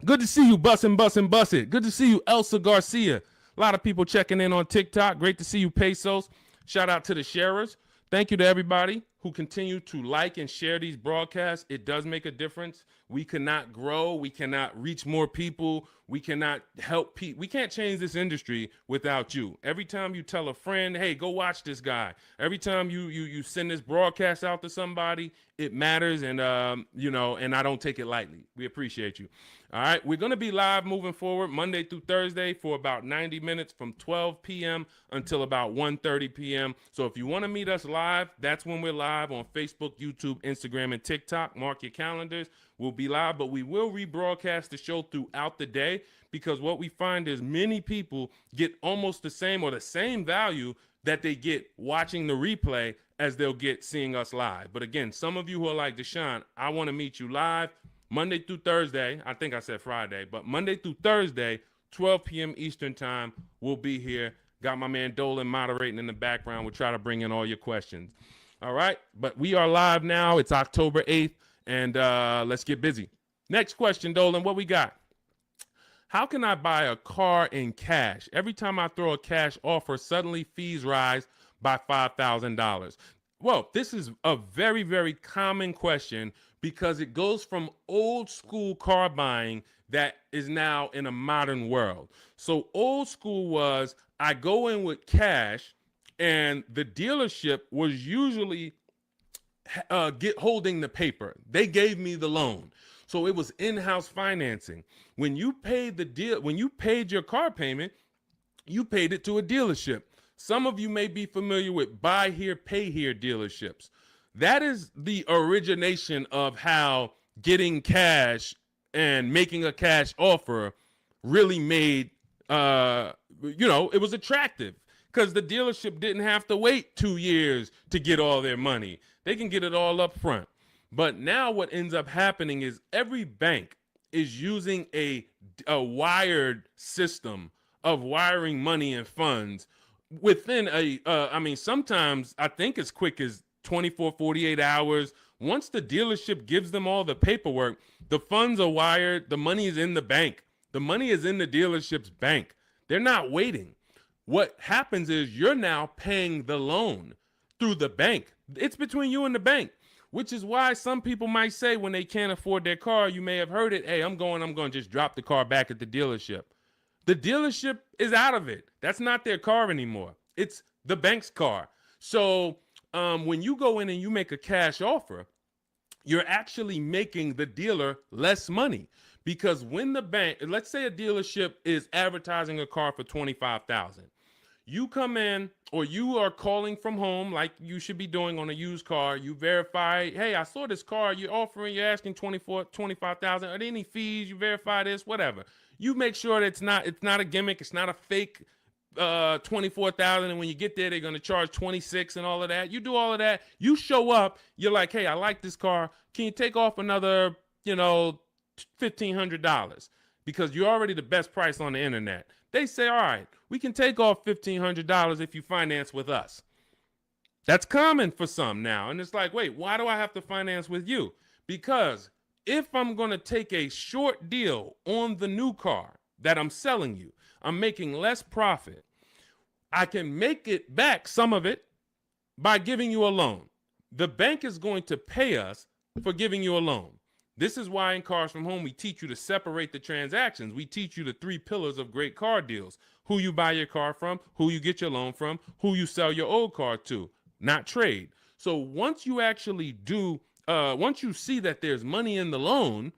Good to see you, Bussin'. Good to see you, Elsa Garcia. A lot of people checking in on TikTok. Great to see you, Pesos. Shout out to the sharers. Thank you to everybody who continue to like and share these broadcasts. It does make a difference. We cannot grow. We cannot reach more people. We cannot help people. We can't change this industry without you. Every time you tell a friend, hey, go watch this guy. Every time you send this broadcast out to somebody, it matters. And, and I don't take it lightly. We appreciate you. All right. We're going to be live moving forward Monday through Thursday for about 90 minutes from 12 p.m. until about 1:30 p.m. So if you want to meet us live, that's when we're live on Facebook, YouTube, Instagram, and TikTok. Mark your calendars. We'll be live, but we will rebroadcast the show throughout the day because what we find is many people get almost the same or the same value that they get watching the replay as they'll get seeing us live. But again, some of you who are like, Deshone, I want to meet you live Monday through Thursday. I think I said Friday, but Monday through Thursday, 12 p.m. Eastern time, we'll be here. Got my man Dolan moderating in the background. We'll try to bring in all your questions. All right, but we are live now. It's October 8th. And let's get busy. Next question, Dolan, what we got? How can I buy a car in cash? Every time I throw a cash offer, suddenly fees rise by $5,000. Well, this is a very, very common question because it goes from old school car buying that is now in a modern world. So old school was I go in with cash and the dealership was usually holding the paper. They gave me the loan. So it was in-house financing. When you paid when you paid your car payment, you paid it to a dealership. Some of you may be familiar with buy here, pay here dealerships. That is the origination of how getting cash and making a cash offer really made, it was attractive because the dealership didn't have to wait 2 years to get all their money. They can get it all up front. But now what ends up happening is every bank is using a wired system of wiring money and funds within sometimes I think as quick as 24, 48 hours. Once the dealership gives them all the paperwork, the funds are wired. The money is in the bank. The money is in the dealership's bank. They're not waiting. What happens is you're now paying the loan through the bank. It's between you and the bank. which is why some people might say when they can't afford their car, you may have heard it, hey, I'm going to just drop the car back at the dealership. The dealership is out of it. That's not their car anymore. It's the bank's car. So when you go in and you make a cash offer, you're actually making the dealer less money, because when the bank, let's say a dealership is advertising a car for $25,000. You come in, or you are calling from home like you should be doing on a used car. You verify, hey, I saw this car you're offering, you're asking 25,000. Are there any fees? You verify this, whatever. You make sure that it's not a gimmick, it's not a fake 24,000, and when you get there they're going to charge 26 and all of that. You do all of that. You show up, you're like, hey, I like this car. Can you take off another, $1,500? Because you're already the best price on the internet. They say, all right, we can take off $1,500 if you finance with us. That's common for some now. And it's like, wait, why do I have to finance with you? Because if I'm going to take a short deal on the new car that I'm selling you, I'm making less profit. I can make it back, some of it, by giving you a loan. The bank is going to pay us for giving you a loan. This is why in Cars from Home, we teach you to separate the transactions. We teach you the 3 pillars of great car deals: who you buy your car from, who you get your loan from, who you sell your old car to, not trade. So once you actually once you see that there's money in the loan,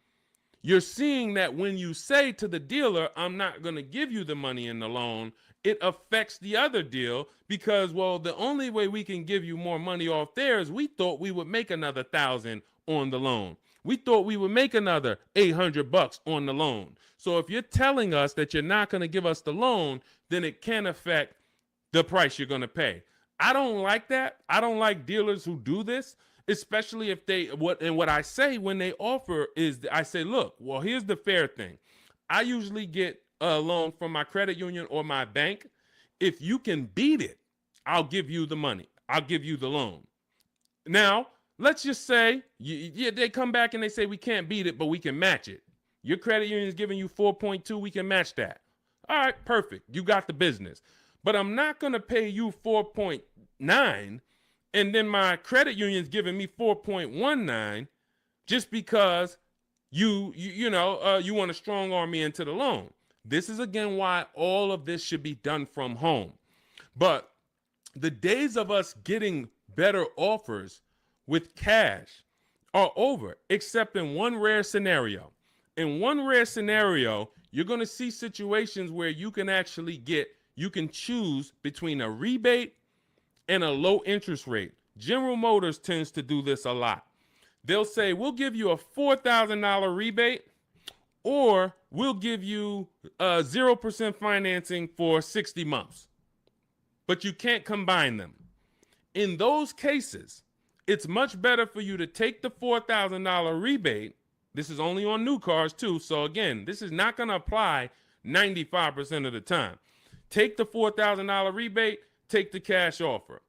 you're seeing that when you say to the dealer, I'm not going to give you the money in the loan, it affects the other deal, because, well, the only way we can give you more money off there is we thought we would make another 1,000 on the loan. We thought we would make another $800 on the loan. So if you're telling us that you're not going to give us the loan, then it can affect the price you're going to pay. I don't like that. I don't like dealers who do this, especially if what I say when they offer is, I say, look, well, here's the fair thing. I usually get a loan from my credit union or my bank. If you can beat it, I'll give you the money. I'll give you the loan. Now, let's just say they come back and they say we can't beat it, but we can match it. Your credit union is giving you 4.2. We can match that. All right, perfect. You got the business. But I'm not going to pay you 4.9, and then my credit union's giving me 4.19 just because you want to strong arm me into the loan. This is, again, why all of this should be done from home. But the days of us getting better offers with cash are over, except in one rare scenario. In one rare scenario, you're going to see situations where you can choose between a rebate and a low interest rate. General Motors tends to do this a lot. They'll say, we'll give you a $4,000 rebate, or we'll give you 0% financing for 60 months. But you can't combine them. In those cases, it's much better for you to take the $4,000 rebate. This is only on new cars too. So again, this is not going to apply 95% of the time. Take the $4,000 rebate, take the cash offer.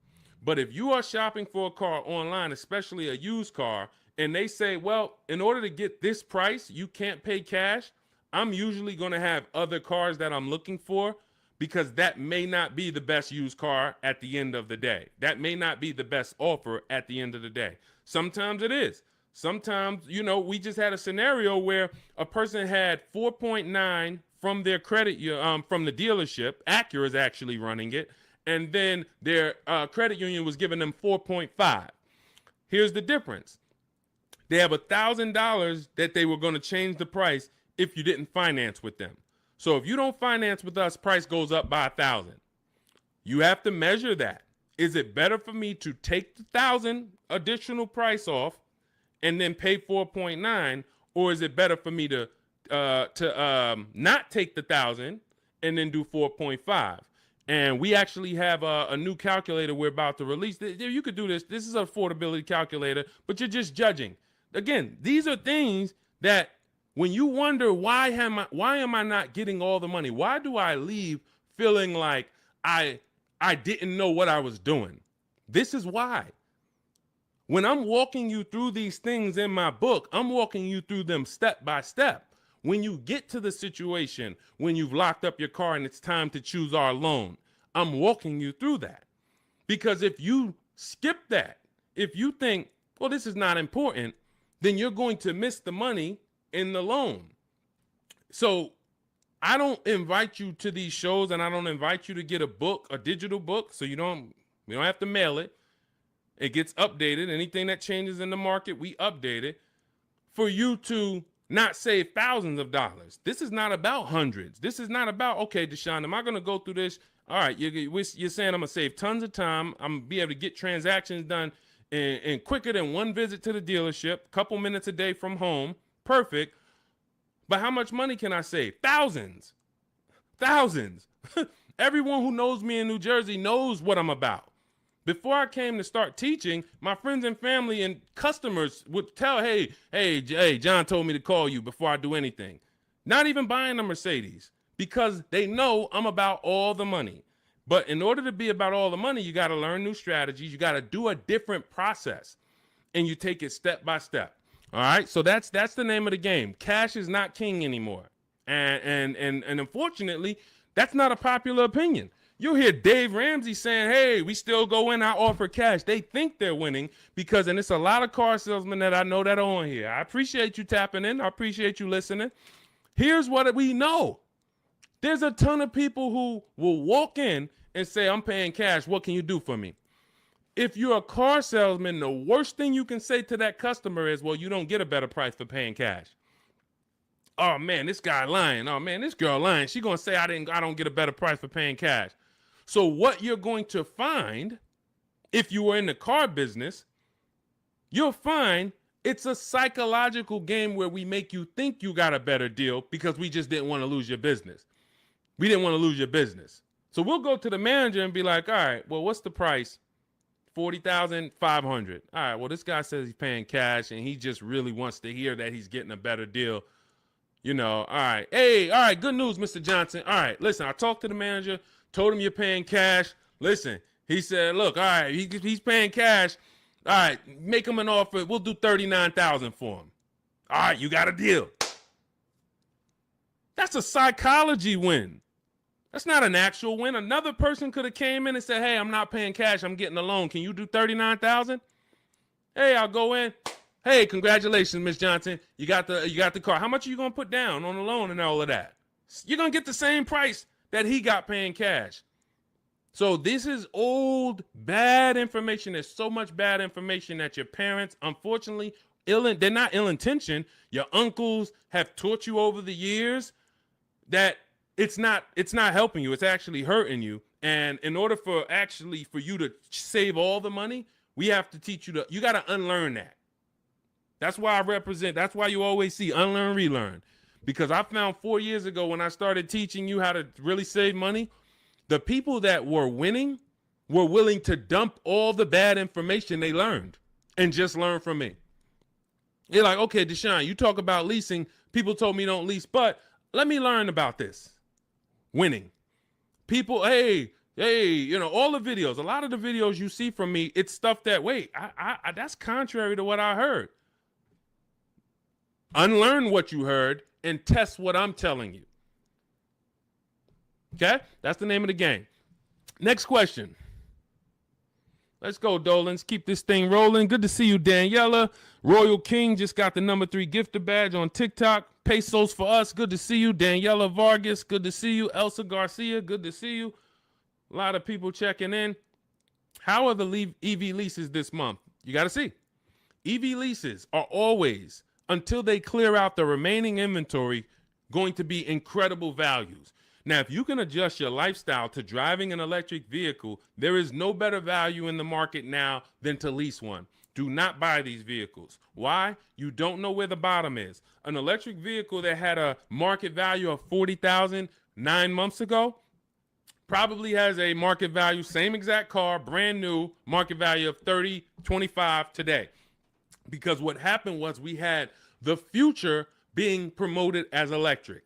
But if you are shopping for a car online, especially a used car, and they say, well, in order to get this price, you can't pay cash, I'm usually going to have other cars that I'm looking for, because that may not be the best used car at the end of the day. That may not be the best offer at the end of the day. Sometimes it is. Sometimes, we just had a scenario where a person had 4.9 from their credit, from the dealership. Acura is actually running it. And then their credit union was giving them 4.5. Here's the difference. They have $1,000 that they were going to change the price if you didn't finance with them. So if you don't finance with us, price goes up by 1,000. You have to measure that. Is it better for me to take the 1,000 additional price off and then pay 4.9, or is it better for me to not take the 1,000 and then do 4.5? And we actually have a new calculator we're about to release. You could do this. This is an affordability calculator, but you're just judging. Again, these are things that when you wonder, why am I not getting all the money? Why do I leave feeling like I didn't know what I was doing? This is why. When I'm walking you through these things in my book, I'm walking you through them step by step. When you get to the situation, when you've locked up your car and it's time to choose our loan, I'm walking you through that. Because if you skip that, if you think, well, this is not important, then you're going to miss the money in the loan. So I don't invite you to these shows, and I don't invite you to get a book, a digital book, so we don't have to mail it. It gets updated. Anything that changes in the market, we update it for you to not save thousands of dollars. This is not about hundreds. This is not about, okay, Deshone, am I going to go through this? All right, you're saying I'm going to save tons of time. I'm going to be able to get transactions done in quicker than one visit to the dealership, couple minutes a day from home. Perfect. But how much money can I save? Thousands. Thousands. Everyone who knows me in New Jersey knows what I'm about. Before I came to start teaching, my friends and family and customers would tell, hey, John told me to call you before I do anything. Not even buying a Mercedes, because they know I'm about all the money. But in order to be about all the money, you got to learn new strategies. You got to do a different process, and you take it step by step. All right, so that's the name of the game. Cash is not king anymore, and unfortunately, that's not a popular opinion. You'll hear Dave Ramsey saying, hey, we still go in, I offer cash. They think they're winning because, and it's a lot of car salesmen that I know that are on here. I appreciate you tapping in. I appreciate you listening. Here's what we know. There's a ton of people who will walk in and say, I'm paying cash. What can you do for me? If you're a car salesman, the worst thing you can say to that customer is, well, you don't get a better price for paying cash. Oh man, this guy lying. Oh man, this girl lying. She gonna say I don't get a better price for paying cash. So what you're going to find, if you were in the car business, you'll find it's a psychological game where we make you think you got a better deal because we just didn't want to lose your business. We didn't want to lose your business. So we'll go to the manager and be like, all right, well, what's the price? $40,500. All right, well, this guy says he's paying cash and he just really wants to hear that he's getting a better deal. You know, all right. Hey, all right, good news, Mr. Johnson. All right, listen, I talked to the manager, told him you're paying cash. Listen, he said, look, all right, he's paying cash. All right, make him an offer. We'll do $39,000 for him. All right, you got a deal. That's a psychology win. That's not an actual win. Another person could have came in and said, hey, I'm not paying cash. I'm getting a loan. Can you do $39,000? Hey, I'll go in. Hey, congratulations, Miss Johnson. You got the car. How much are you going to put down on the loan and all of that? You're going to get the same price that he got paying cash. So this is old, bad information. There's so much bad information that your parents, unfortunately, they're not ill-intentioned. Your uncles have taught you over the years that it's not helping you. It's actually hurting you. And in order for you to save all the money, we have to teach you you got to unlearn that. That's why that's why you always see unlearn, relearn. Because I found 4 years ago when I started teaching you how to really save money, the people that were winning were willing to dump all the bad information they learned and just learn from me. They're like, okay, Deshone, you talk about leasing. People told me don't lease, but let me learn about this. Winning. People, hey, all the videos, a lot of the videos you see from me, it's stuff that, wait, I that's contrary to what I heard. Unlearn what you heard and test what I'm telling you. Okay? That's the name of the game. Next question. Let's go, Dolans. Keep this thing rolling. Good to see you, Daniela. Royal King just got the #3 gifter badge on TikTok. Pesos for us. Good to see you. Daniela Vargas. Good to see you. Elsa Garcia. Good to see you. A lot of people checking in. How are the EV leases this month? You got to see. EV leases are always, until they clear out the remaining inventory, going to be incredible values. Now, if you can adjust your lifestyle to driving an electric vehicle, there is no better value in the market now than to lease one. Do not buy these vehicles. Why? You don't know where the bottom is. An electric vehicle that had a market value of $40,000 9 months ago probably has a market value, same exact car, brand new, market value of $30, $25 today. Because what happened was we had the future being promoted as electric.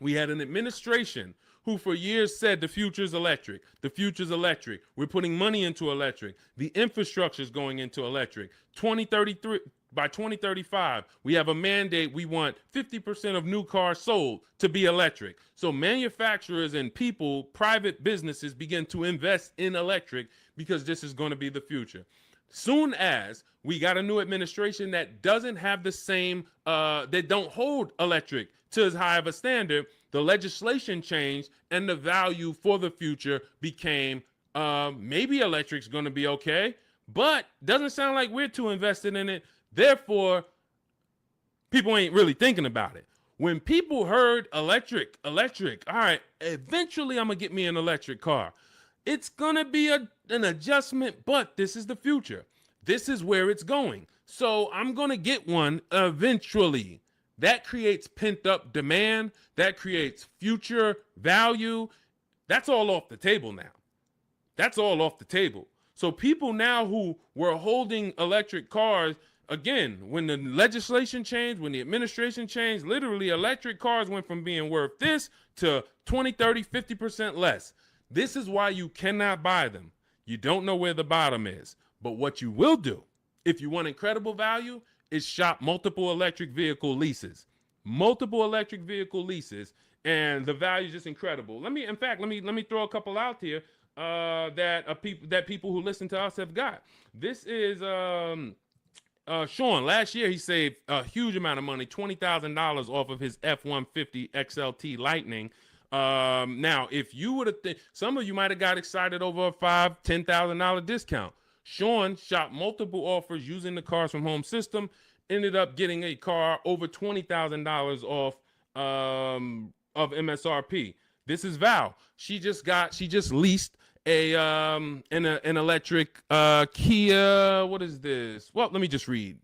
We had an administration who for years said the future's electric. The future's electric. We're putting money into electric. The infrastructure is going into electric. 2033, by 2035, we have a mandate. We want 50% of new cars sold to be electric. So manufacturers and people, private businesses begin to invest in electric because this is going to be the future. Soon as we got a new administration that doesn't have the same, that don't hold electric to as high of a standard, the legislation changed and the value for the future became maybe electric's going to be okay, but doesn't sound like we're too invested in it. Therefore, people ain't really thinking about it. When people heard electric, all right, eventually I'm going to get me an electric car. It's going to be an adjustment, but this is the future. This is where it's going. So I'm going to get one eventually. That creates pent up demand. That creates future value. That's all off the table now. That's all off the table. So people now who were holding electric cars, again, when the legislation changed, when the administration changed, literally electric cars went from being worth this to 20, 30, 50% less. This is why you cannot buy them. You don't know where the bottom is. But what you will do, if you want incredible value, is shop multiple electric vehicle leases. Multiple electric vehicle leases, and the value is just incredible. Let me throw a couple out here that people who listen to us have got. This is Sean. Last year he saved a huge amount of money, $20,000 off of his F-150 XLT Lightning. Now, if you would have, some of you might have got excited over a $5,000-$10,000 discount. Sean shopped multiple offers using the Cars from Home system, ended up getting a car over $20,000 off of MSRP. This is Val. She just leased an electric Kia. What is this? Well, let me just read.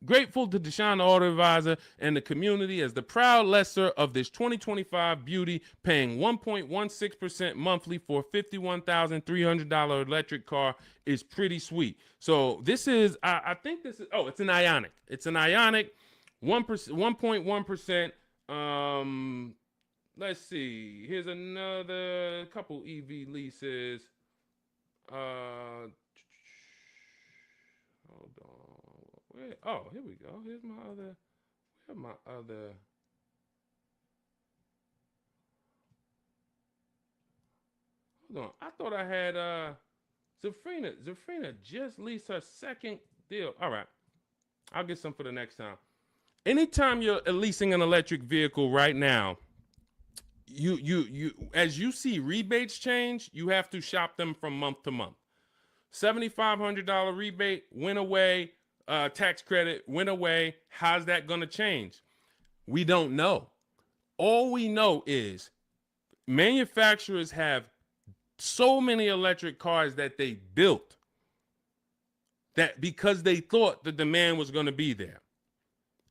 Grateful to Deshone the Auto Advisor and the community as the proud lessor of this 2025 beauty, paying 1.16% monthly for a $51,300 electric car is pretty sweet. So this is, I think this is, it's an Ioniq. It's an Ioniq, 1.1%. Let's see. Here's another couple EV leases. Hold on. Oh, here we go. Here's my other. Where's my other? Hold on. I thought I had Zafrina. Zafrina just leased her second deal. All right. I'll get some for the next time. Anytime you're leasing an electric vehicle right now, you as you see rebates change, you have to shop them from month to month. $7,500 rebate went away. Tax credit went away. How's that going to change? We don't know. All we know is manufacturers have so many electric cars that they built that because they thought the demand was going to be there.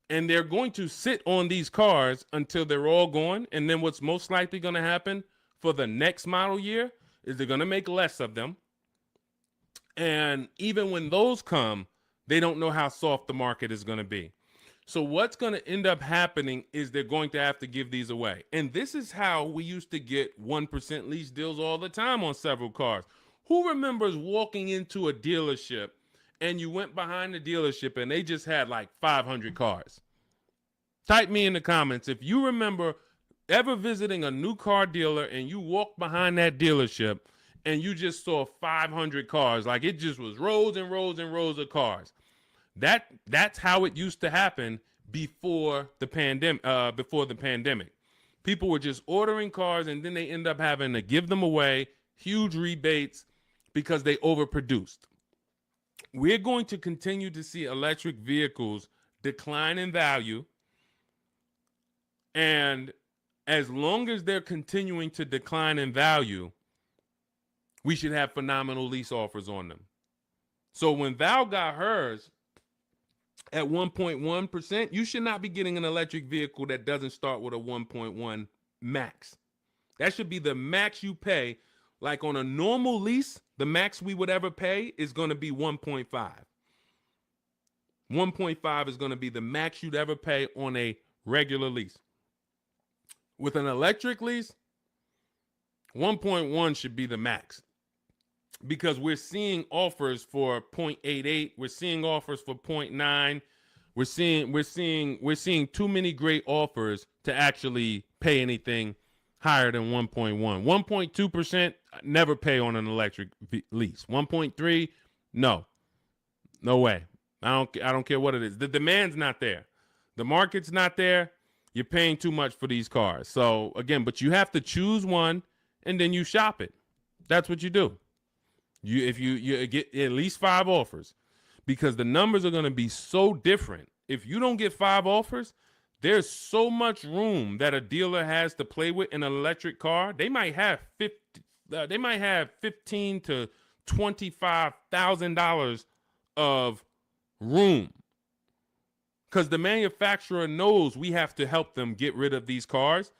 And they're going to sit on these cars until they're all gone. And then what's most likely going to happen for the next model year is they're going to make less of them. And even when those come, they don't know how soft the market is going to be. So what's going to end up happening is they're going to have to give these away. And this is how we used to get 1% lease deals all the time on several cars. Who remembers walking into a dealership and you went behind the dealership and they just had like 500 cars? Type me in the comments if you remember ever visiting a new car dealer and you walked behind that dealership and you just saw 500 cars, like it just was rows and rows and rows of cars. That's how it used to happen before the pandemic. People were just ordering cars and then they end up having to give them away, huge rebates because they overproduced. We're going to continue to see electric vehicles decline in value. And as long as they're continuing to decline in value, we should have phenomenal lease offers on them. So when Val got hers at 1.1%, you should not be getting an electric vehicle that doesn't start with a 1.1 max. That should be the max you pay. Like on a normal lease, the max we would ever pay is going to be 1.5. 1.5 is going to be the max you'd ever pay on a regular lease. With an electric lease, 1.1 should be the max. Because we're seeing offers for 0.88, we're seeing offers for 0.9. We're seeing too many great offers to actually pay anything higher than 1.1. 1.2%, never pay on an electric lease. 1.3, no. No way. I don't care what it is. The demand's not there. The market's not there. You're paying too much for these cars. So again, but you have to choose one and then you shop it. That's what you do. If you get at least 5 offers, because the numbers are going to be so different. If you don't get 5 offers, there's so much room that a dealer has to play with in an electric car. They might have $15 to $25,000 of room, because the manufacturer knows we have to help them get rid of these cars.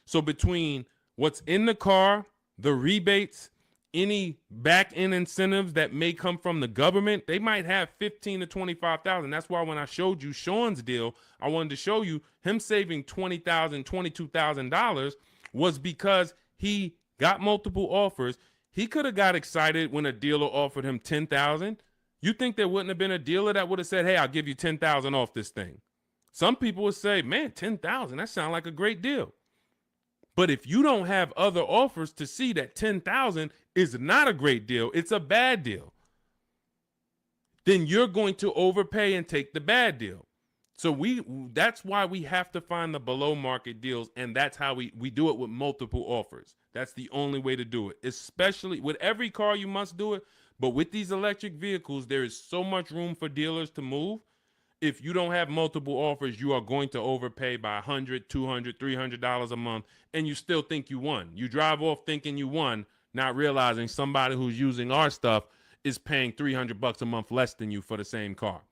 So between what's in the car, the rebates, any back end incentives that may come from the government, they might have 15 to 25,000. That's why when I showed you Sean's deal, I wanted to show you him saving $20,000, $22,000 was because he got multiple offers. He could have got excited when a dealer offered him 10,000. You think there wouldn't have been a dealer that would have said, "Hey, I'll give you 10,000 off this thing"? Some people would say, "Man, 10,000, that sounds like a great deal." But if you don't have other offers to see that 10,000 is not a great deal, it's a bad deal, then you're going to overpay and take the bad deal. So that's why we have to find the below market deals, and that's how we do it with multiple offers. That's the only way to do it. Especially with every car, you must do it. But with these electric vehicles, there is so much room for dealers to move. If you don't have multiple offers, you are going to overpay by $100, $200, $300 a month, and you still think you won. You drive off thinking you won, not realizing somebody who's using our stuff is paying $300 a month less than you for the same car.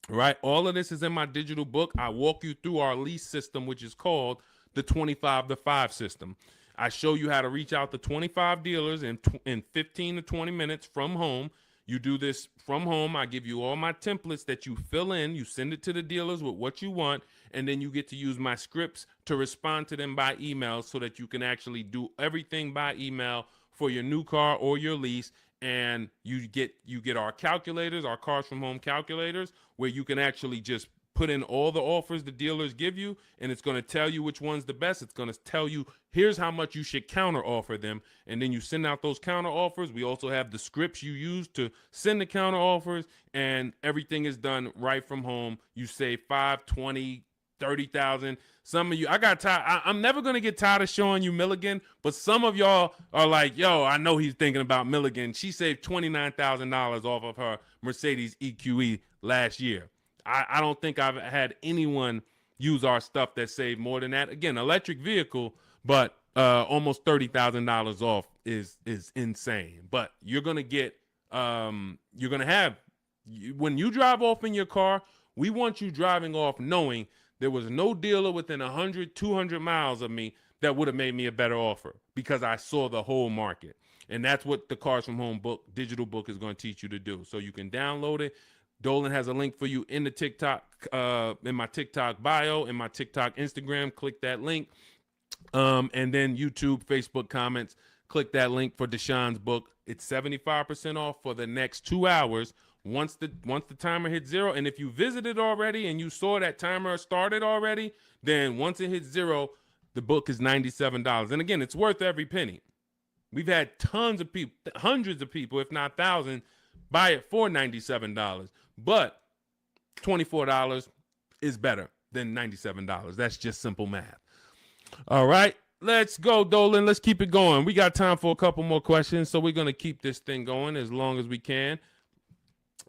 Right? All of this is in my digital book. I walk you through our lease system, which is called the 25 to 5 system. I show you how to reach out to 25 dealers in 15 to 20 minutes from home. You do this from home. I give you all my templates that you fill in. You send it to the dealers with what you want, and then you get to use my scripts to respond to them by email so that you can actually do everything by email for your new car or your lease. And you get our calculators, our Cars from Home calculators, where you can actually just put in all the offers the dealers give you, and it's going to tell you which one's the best. It's going to tell you, here's how much you should counter offer them. And then you send out those counter offers. We also have the scripts you use to send the counter offers, and everything is done right from home. You save 5, 20, 30,000. Some of you, I got tired. I'm never going to get tired of showing you Milligan, but some of y'all are like, yo, I know he's thinking about Milligan. She saved $29,000 off of her Mercedes EQE last year. I don't think I've had anyone use our stuff that saved more than that. Again, electric vehicle, but almost $30,000 off is insane. But you're going to get, when you drive off in your car, we want you driving off knowing there was no dealer within 100, 200 miles of me that would have made me a better offer, because I saw the whole market. And that's what the Cars from Home book, digital book, is going to teach you to do. So you can download it. Dolan has a link for you in the TikTok, in my TikTok bio, in my TikTok Instagram. Click that link. And then YouTube, Facebook comments, click that link for Deshone's book. It's 75% off for the next 2 hours. Once the timer hits 0, and if you visited already and you saw that timer started already, then once it hits 0, the book is $97. And again, it's worth every penny. We've had tons of people, hundreds of people, if not thousands, buy it for $97. But $24 is better than $97. That's just simple math. All right, let's go, Dolan. Let's keep it going. We got time for a couple more questions, so we're going to keep this thing going as long as we can.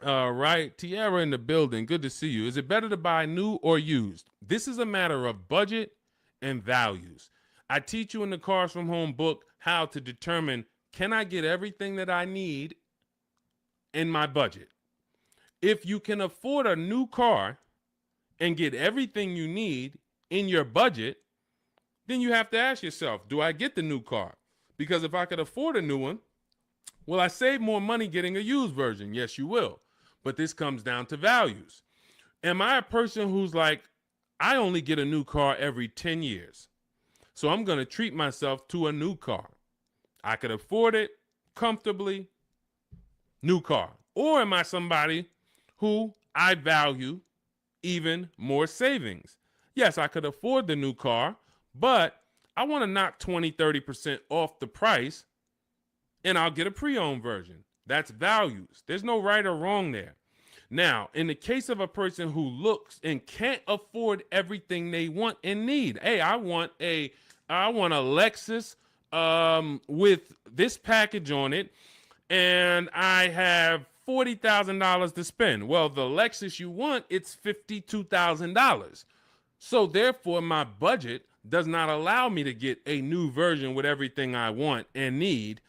All right, Tiara in the building. Good to see you. Is it better to buy new or used? This is a matter of budget and values. I teach you in the Cars from Home book how to determine, can I get everything that I need in my budget? If you can afford a new car and get everything you need in your budget, then you have to ask yourself, do I get the new car? Because if I could afford a new one, will I save more money getting a used version? Yes, you will. But this comes down to values. Am I a person who's like, I only get a new car every 10 years, so I'm going to treat myself to a new car? I could afford it comfortably, new car. Or am I somebody who I value even more savings? Yes, I could afford the new car, but I want to knock 20, 30% off the price, and I'll get a pre-owned version. That's values. There's no right or wrong there. Now, in the case of a person who looks and can't afford everything they want and need, hey, I want a Lexus with this package on it, and I have $40,000 to spend. Well, the Lexus you want, it's $52,000. So therefore, my budget does not allow me to get a new version with everything I want and need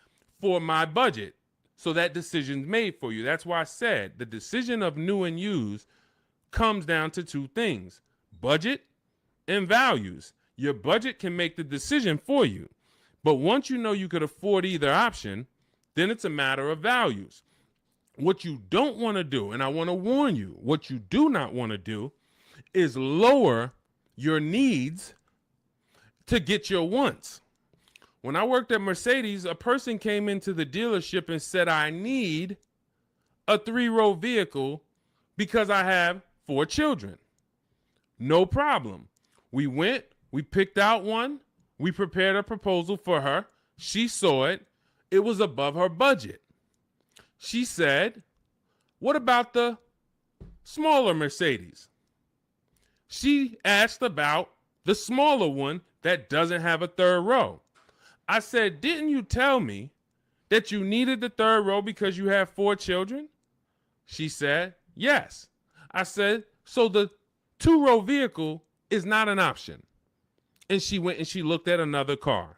for my budget. So that decision's made for you. That's why I said the decision of new and used comes down to two things: budget and values. Your budget can make the decision for you. But once you know you could afford either option, then it's a matter of values. What you don't want to do, and I want to warn you, what you do not want to do is lower your needs to get your wants. When I worked at Mercedes, a person came into the dealership and said, I need a 3-row vehicle because I have 4 children. No problem. We went, we picked out one, we prepared a proposal for her. She saw it. It was above her budget. She said, what about the smaller Mercedes? She asked about the smaller one that doesn't have a 3rd row. I said, didn't you tell me that you needed the 3rd row because you have 4 children? She said, yes. I said, so the 2-row vehicle is not an option. And she went and she looked at another car.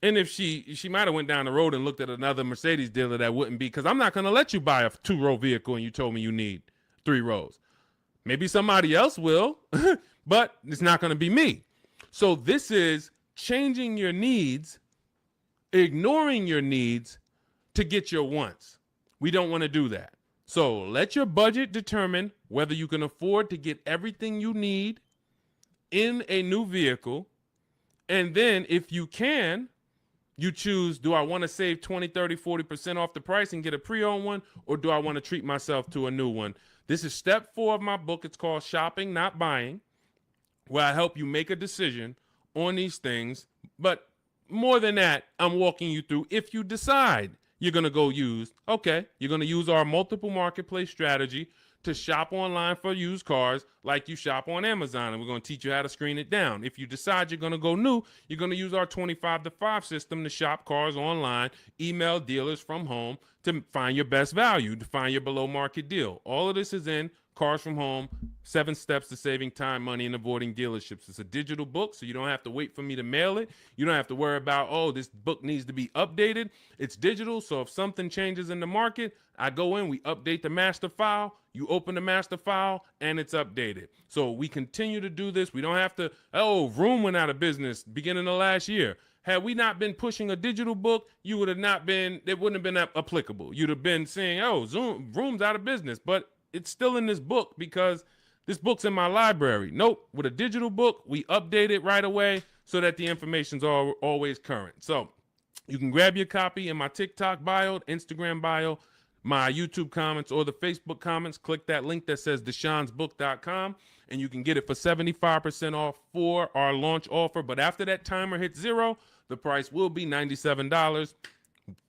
And if she might have went down the road and looked at another Mercedes dealer, that wouldn't be, because I'm not going to let you buy a 2-row vehicle and you told me you need 3 rows. Maybe somebody else will, but it's not going to be me. So this is changing your needs, ignoring your needs to get your wants. We don't want to do that. So let your budget determine whether you can afford to get everything you need in a new vehicle. And then if you can, you choose, do I want to save 20, 30, 40% off the price and get a pre-owned one, or do I want to treat myself to a new one? This is step 4 of my book. It's called Shopping, Not Buying, where I help you make a decision on these things. But more than that, I'm walking you through, if you decide you're going to go used, okay, you're going to use our multiple marketplace strategy to shop online for used cars like you shop on Amazon, and we're going to teach you how to screen it down. If you decide you're going to go new, you're going to use our 25 to 5 system to shop cars online, email dealers from home to find your best value, to find your below market deal. All of this is in Cars from Home, 7 Steps to Saving Time, Money, and Avoiding Dealerships. It's a digital book, so you don't have to wait for me to mail it. You don't have to worry about, oh, this book needs to be updated. It's digital, so if something changes in the market, I go in, we update the master file, you open the master file, and it's updated. So we continue to do this. We don't have to, oh, Vroom went out of business beginning of last year. Had we not been pushing a digital book, you would have not been, it wouldn't have been applicable. You'd have been saying, oh, Vroom's out of business, but it's still in this book because this book's in my library. Nope, with a digital book, we update it right away so that the information's always current. So you can grab your copy in my TikTok bio, Instagram bio, my YouTube comments, or the Facebook comments. Click that link that says deshonsbook.com, and you can get it for 75% off for our launch offer. But after that timer hits 0, the price will be $97.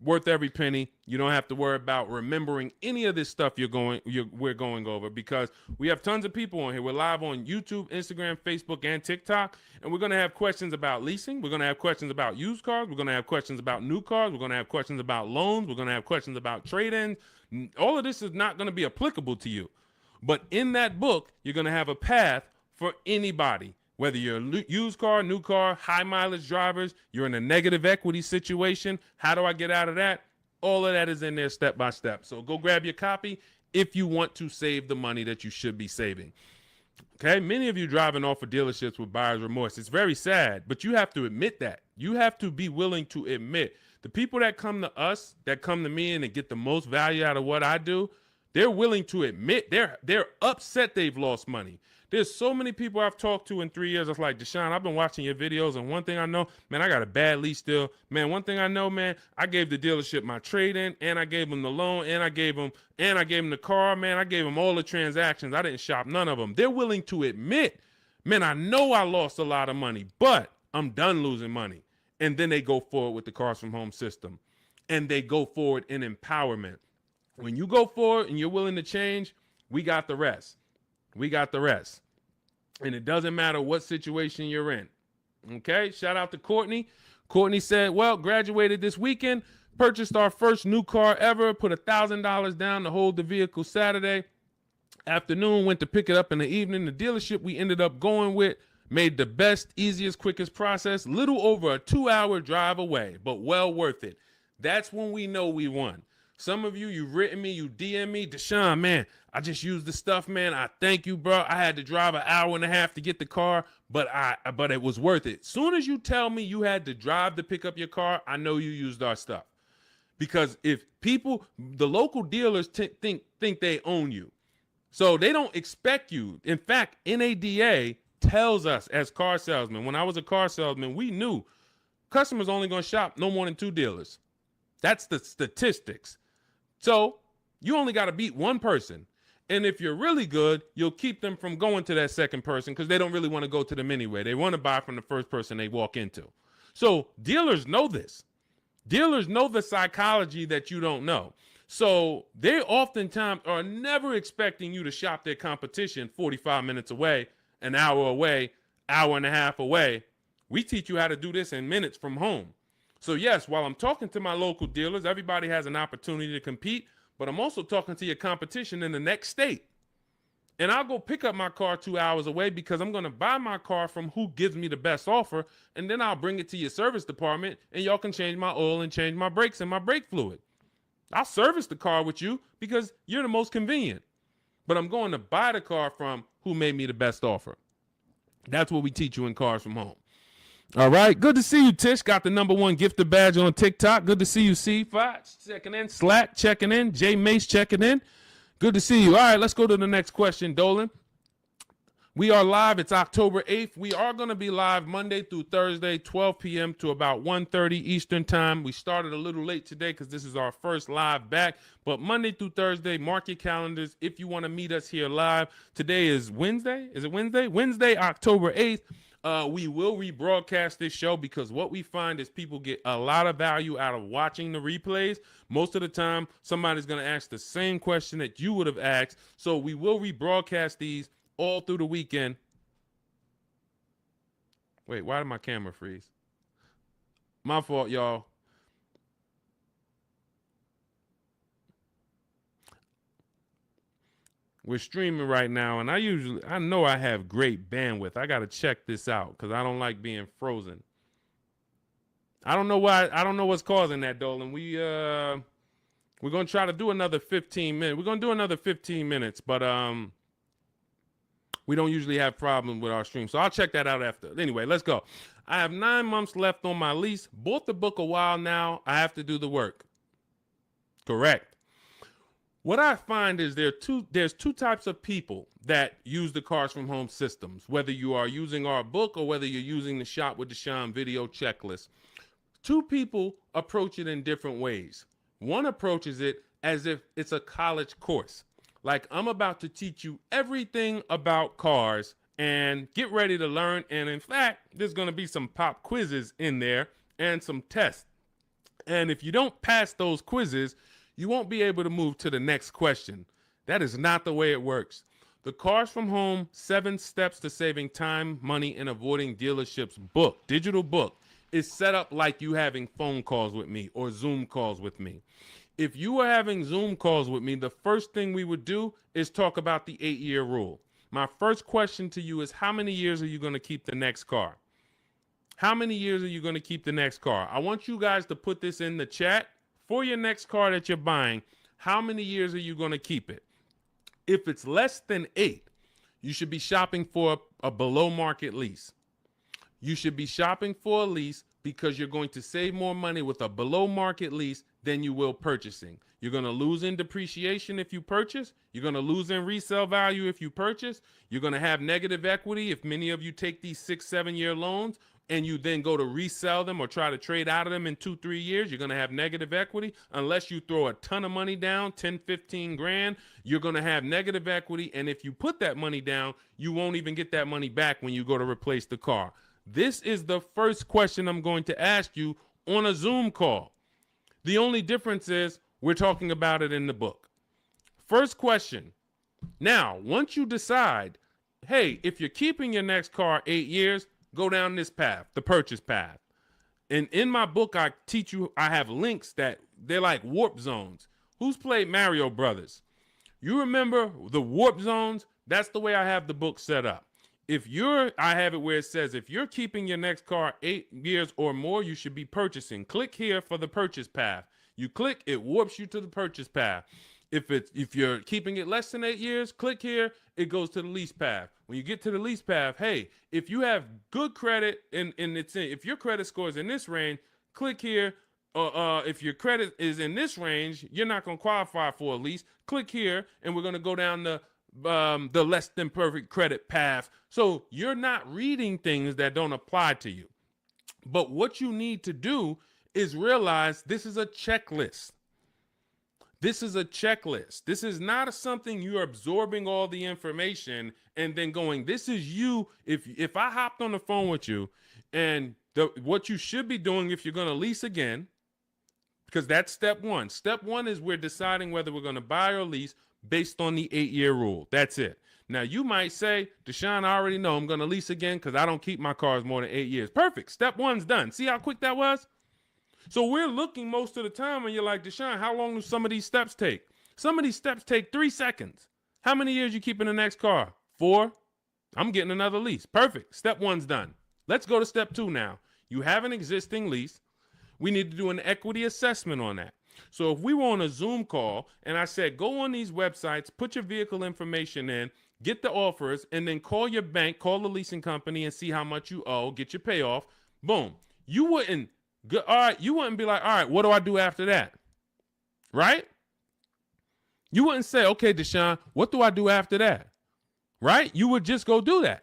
Worth every penny. You don't have to worry about remembering any of this stuff we're going over, because we have tons of people on here. We're live on YouTube, Instagram, Facebook, and TikTok, and we're going to have questions about leasing. We're going to have questions about used cars. We're going to have questions about new cars. We're going to have questions about loans. We're going to have questions about trade-ins. All of this is not going to be applicable to you, but in that book, you're going to have a path for anybody. Whether you're a used car, new car, high mileage drivers, you're in a negative equity situation, how do I get out of that? All of that is in there step by step. So go grab your copy if you want to save the money that you should be saving. Okay, many of you driving off of dealerships with buyer's remorse. It's very sad, but you have to admit that. You have to be willing to admit the people that come to us, that come to me and get the most value out of what I do, they're willing to admit they're upset they've lost money. There's so many people I've talked to in 3 years. It's like, Deshone, I've been watching your videos, and one thing I know, man, I got a bad lease deal. Man, one thing I know, man, I gave the dealership my trade-in, and I gave them the loan, and I gave them the car, man. I gave them all the transactions. I didn't shop none of them. They're willing to admit, man, I know I lost a lot of money, but I'm done losing money. And then they go forward with the Cars from Home system, and they go forward in empowerment. When you go for it and you're willing to change, we got the rest. We got the rest. And it doesn't matter what situation you're in. Okay, shout out to Courtney. Courtney said, well, graduated this weekend, purchased our first new car ever, put $1,000 down to hold the vehicle Saturday afternoon, went to pick it up in the evening. The dealership we ended up going with made the best, easiest, quickest process, little over a 2-hour drive away, but well worth it. That's when we know we won. Some of you, you've written me, you DM me, Deshone, man, I just used the stuff, man. I thank you, bro. I had to drive an hour and a half to get the car, but it was worth it. Soon as you tell me you had to drive to pick up your car, I know you used our stuff. Because if people, the local dealers think they own you. So they don't expect you. In fact, NADA tells us as car salesmen, when I was a car salesman, we knew customers only going to shop no more than 2 dealers. That's the statistics. So you only got to beat one person. And if you're really good, you'll keep them from going to that second person because they don't really want to go to them anyway. They want to buy from the first person they walk into. So dealers know this. Dealers know the psychology that you don't know. So they oftentimes are never expecting you to shop their competition 45 minutes away, an hour away, hour and a half away. We teach you how to do this in minutes from home. So yes, while I'm talking to my local dealers, everybody has an opportunity to compete, but I'm also talking to your competition in the next state. And I'll go pick up my car 2 hours away because I'm going to buy my car from who gives me the best offer, and then I'll bring it to your service department, and y'all can change my oil and change my brakes and my brake fluid. I'll service the car with you because you're the most convenient. But I'm going to buy the car from who made me the best offer. That's what we teach you in Cars from Home. All right. Good to see you, Tish. Got the #1 gifted badge on TikTok. Good to see you, C5 checking in. Slack checking in. J Mace checking in. Good to see you. All right, let's go to the next question, Dolan. We are live. It's October 8th. We are going to be live Monday through Thursday, 12 p.m. to about 1:30 Eastern time. We started a little late today because this is our first live back. But Monday through Thursday, mark your calendars if you want to meet us here live. Today is Wednesday. Is it Wednesday? Wednesday, October 8th. We will rebroadcast this show because what we find is people get a lot of value out of watching the replays. Most of the time, somebody's going to ask the same question that you would have asked. So we will rebroadcast these all through the weekend. Wait, why did my camera freeze? My fault, y'all. We're streaming right now, and I know I have great bandwidth. I got to check this out because I don't like being frozen. I don't know why. I don't know what's causing that, Dolan. We're going to try to do another 15 minutes. We're going to do another 15 minutes, but we don't usually have problems with our stream. So I'll check that out after. Anyway, let's go. I have 9 months left on my lease. Bought the book a while now. I have to do the work. Correct. What I find is there's two types of people that use the Cars from Home systems, whether you are using our book or whether you're using the Shop with Deshone video checklist. 2 people approach it in different ways. One approaches it as if it's a college course. Like, I'm about to teach you everything about cars and get ready to learn. And in fact, there's going to be some pop quizzes in there and some tests. And if you don't pass those quizzes, you won't be able to move to the next question. That is not the way it works. The Cars from Home 7 Steps to Saving Time, Money, and Avoiding Dealerships book, digital book, is set up like you having phone calls with me or Zoom calls with me. If you were having Zoom calls with me, the first thing we would do is talk about the 8-year rule. My first question to you is, how many years are you going to keep the next car? How many years are you going to keep the next car? I want you guys to put this in the chat. For your next car that you're buying, how many years are you going to keep it? If it's less than 8, you should be shopping for a below market lease. You should be shopping for a lease because you're going to save more money with a below market lease than you will purchasing. You're going to lose in depreciation if you purchase. You're going to lose in resale value if you purchase. You're going to have negative equity if many of you take these 6-7 year loans and you then go to resell them or try to trade out of them in 2-3 years. You're going to have negative equity. Unless you throw a ton of money down, 10, 15 grand, you're going to have negative equity. And if you put that money down, you won't even get that money back when you go to replace the car. This is the first question I'm going to ask you on a Zoom call. The only difference is we're talking about it in the book. First question. Now, once you decide, hey, if you're keeping your next car 8 years, go down this path, the purchase path. And in my book, I teach you, I have links that they're like warp zones. Who's played Mario Brothers? You remember the warp zones? That's the way I have the book set up. I have it where it says, if you're keeping your next car 8 years or more, you should be purchasing. Click here for the purchase path. You click, it warps you to the purchase path. If you're keeping it less than 8 years, click here, it goes to the lease path. When you get to the lease path, hey, if you have good credit if your credit score is in this range, click here. If your credit is in this range, you're not going to qualify for a lease. Click here, and we're going to go down the less than perfect credit path. So you're not reading things that don't apply to you. But what you need to do is realize this is a checklist. This is a checklist. This is not something you're absorbing all the information and then going, this is you. If I hopped on the phone with you and what you should be doing if you're going to lease again, because that's step one. Step one is we're deciding whether we're going to buy or lease based on the 8-year rule. That's it. Now, you might say, Deshone, I already know I'm going to lease again because I don't keep my cars more than 8 years. Perfect. Step one's done. See how quick that was? So we're looking most of the time and you're like, Deshone, how long do some of these steps take? Some of these steps take 3 seconds. How many years you keep in the next car? 4? I'm getting another lease. Perfect. Step one's done. Let's go to step 2 now. You have an existing lease. We need to do an equity assessment on that. So if we were on a Zoom call and I said, go on these websites, put your vehicle information in, get the offers, and then call your bank, call the leasing company and see how much you owe, get your payoff. Boom. You wouldn't be like, all right, what do I do after that? Right? You wouldn't say, okay, Deshone, what do I do after that? Right? You would just go do that.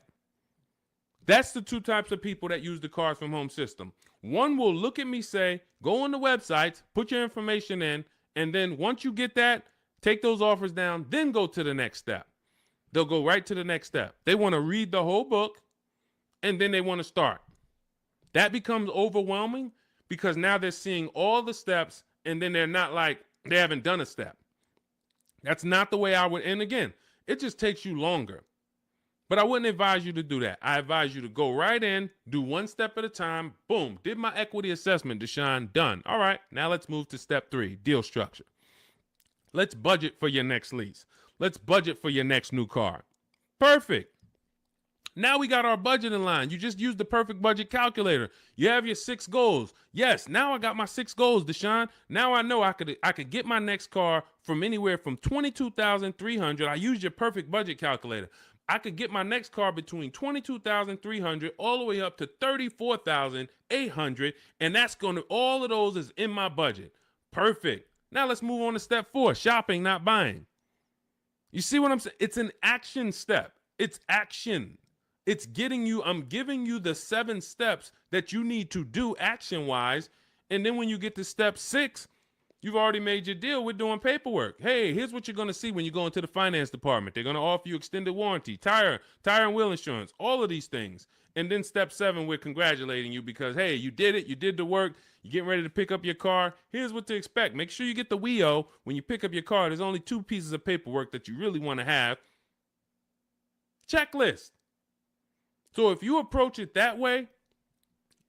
That's the 2 types of people that use the Cars from Home system. One will look at me, say, go on the websites, put your information in, and then once you get that, take those offers down, then go to the next step. They'll go right to the next step. They want to read the whole book, and then they want to start. That becomes overwhelming because now they're seeing all the steps, and then they're not like, they haven't done a step. That's not the way I would, and again, it just takes you longer. But I wouldn't advise you to do that. I advise you to go right in, do 1 step at a time. Boom, did my equity assessment, Deshone, done. All right, now let's move to step 3, deal structure. Let's budget for your next lease. Let's budget for your next new car. Perfect. Now we got our budget in line. You just used the perfect budget calculator. You have your 6 goals. Yes, now I got my 6 goals, Deshone. Now I know I could get my next car from anywhere from $22,300. I used your perfect budget calculator. I could get my next car between $22,300 all the way up to $34,800, and that's going to, all of those is in my budget. Perfect. Now let's move on to step 4, shopping, not buying. You see what I'm saying? It's an action step. It's action. It's getting you, I'm giving you the 7 steps that you need to do action-wise, and then when you get to step 6, you've already made your deal. We're doing paperwork. Hey, here's what you're going to see when you go into the finance department. They're going to offer you extended warranty, tire and wheel insurance, all of these things. And then step 7, we're congratulating you because, hey, you did it. You did the work. You're getting ready to pick up your car. Here's what to expect. Make sure you get the WIO when you pick up your car. There's only 2 pieces of paperwork that you really want to have. Checklist. So if you approach it that way,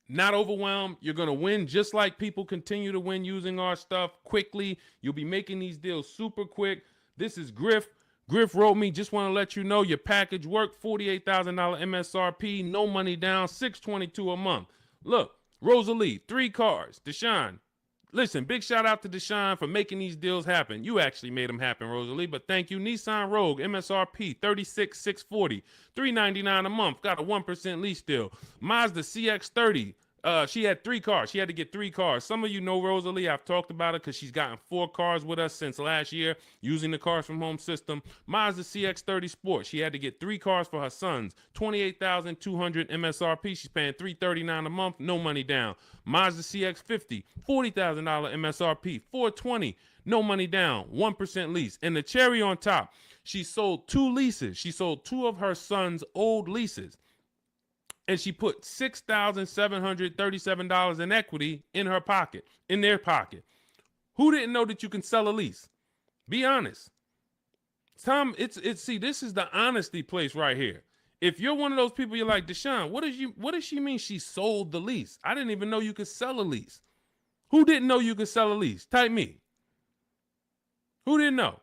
not overwhelmed, you're going to win just like people continue to win using our stuff quickly. You'll be making these deals super quick. This is Griff. Griff wrote me, just want to let you know your package worked, $48,000 MSRP, no money down, $622 a month. Look, Rosalie, 3 cars. Deshone, listen, big shout out to Deshone for making these deals happen. You actually made them happen, Rosalie, but thank you. Nissan Rogue, MSRP, $36,640, $399 a month, got a 1% lease deal. Mazda CX-30, she had 3 cars. She had to get 3 cars. Some of you know Rosalie. I've talked about it because she's gotten 4 cars with us since last year using the Cars from Home system. Mazda CX-30 Sport. She had to get 3 cars for her sons. $28,200 MSRP. She's paying $339 a month. No money down. Mazda CX-50. $40,000 MSRP. $420. No money down. 1% lease. And the cherry on top, she sold 2 leases. She sold 2 of her sons' old leases. And she put $6,737 in equity in her pocket, in their pocket. Who didn't know that you can sell a lease? Be honest. Tom, see, this is the honesty place right here. If you're one of those people, you're like, Deshone, what does she mean she sold the lease? I didn't even know you could sell a lease. Who didn't know you could sell a lease? Type me. Who didn't know?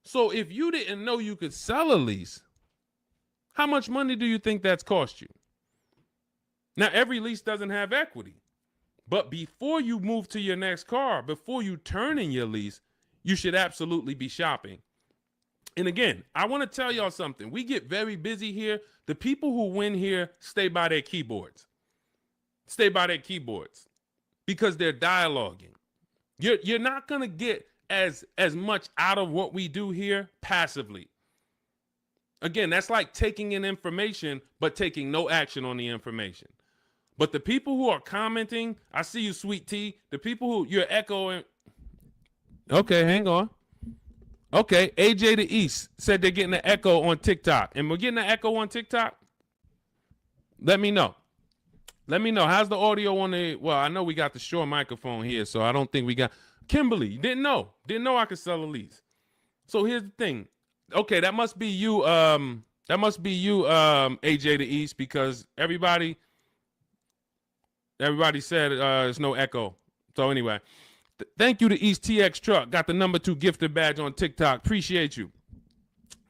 So if you didn't know you could sell a lease, how much money do you think that's cost you? Now, every lease doesn't have equity, but before you move to your next car, before you turn in your lease, you should absolutely be shopping. And again, I want to tell y'all something. We get very busy here. The people who win here stay by their keyboards. Stay by their keyboards because they're dialoguing. You're not going to get as much out of what we do here passively. Again, that's like taking in information, but taking no action on the information. But the people who are commenting, I see you, Sweet Tea. The people who you're echoing. Okay, hang on. Okay, AJ the East said they're getting an echo on TikTok. And we're getting an echo on TikTok? Let me know. Let me know. How's the audio on the, well, I know we got the Shure microphone here, so I don't think we got, Kimberly, didn't know I could sell a lease. So here's the thing. Okay, that must be you, AJ the East, because everybody said there's no echo. So anyway, thank you to East TX Truck. Got the #2 gifted badge on TikTok. Appreciate you.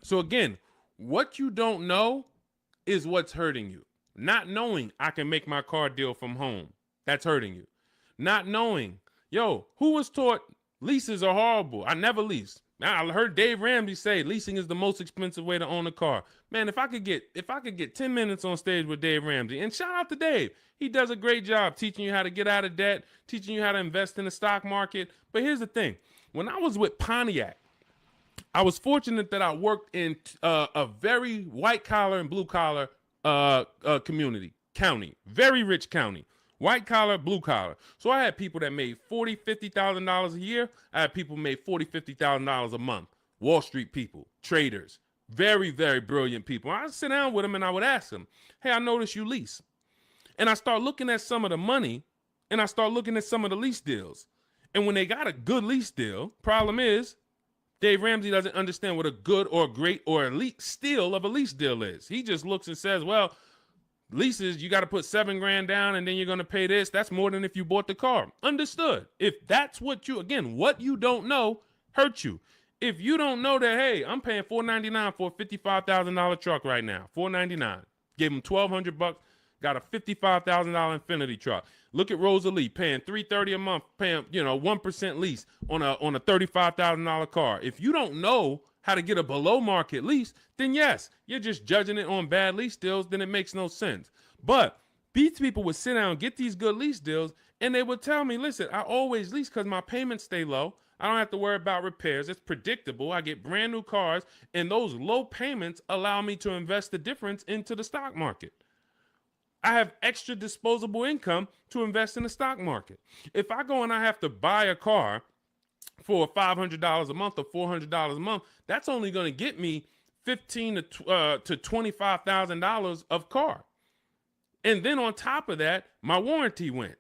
So again, what you don't know is what's hurting you. Not knowing I can make my car deal from home. That's hurting you. Not knowing, who was taught leases are horrible? I never leased. Now, I heard Dave Ramsey say leasing is the most expensive way to own a car. Man, if I could get 10 minutes on stage with Dave Ramsey, and shout out to Dave. He does a great job teaching you how to get out of debt, teaching you how to invest in the stock market. But here's the thing. When I was with Pontiac, I was fortunate that I worked in a very white collar and blue collar county, very rich county. White collar, blue collar. So I had people that made $40,000, $50,000 a year. I had people who made $40,000, $50,000 a month. Wall Street people, traders, very, very brilliant people. I'd sit down with them and I would ask them, hey, I noticed you lease. And I start looking at some of the money and I start looking at some of the lease deals. And when they got a good lease deal, problem is Dave Ramsey doesn't understand what a good or great or elite steal of a lease deal is. He just looks and says, well, leases, you got to put $7,000 down and then you're going to pay this. That's more than if you bought the car. Understood. If that's what you don't know hurts you. If you don't know that, hey, I'm paying $499 for a $55,000 truck right now, $499. Gave him $1,200, got a $55,000 Infinity truck. Look at Rosalie paying $330 a month, paying 1% lease on a $35,000 car. If you don't know how to get a below market lease, then yes, you're just judging it on bad lease deals, then it makes no sense. But these people would sit down, get these good lease deals, and they would tell me, listen, I always lease because my payments stay low. I don't have to worry about repairs. It's predictable. I get brand new cars, and those low payments allow me to invest the difference into the stock market. I have extra disposable income to invest in the stock market. If I go and I have to buy a car for $500 a month or $400 a month, that's only going to get me $15,000 to $25,000 of car. And then on top of that, my warranty went.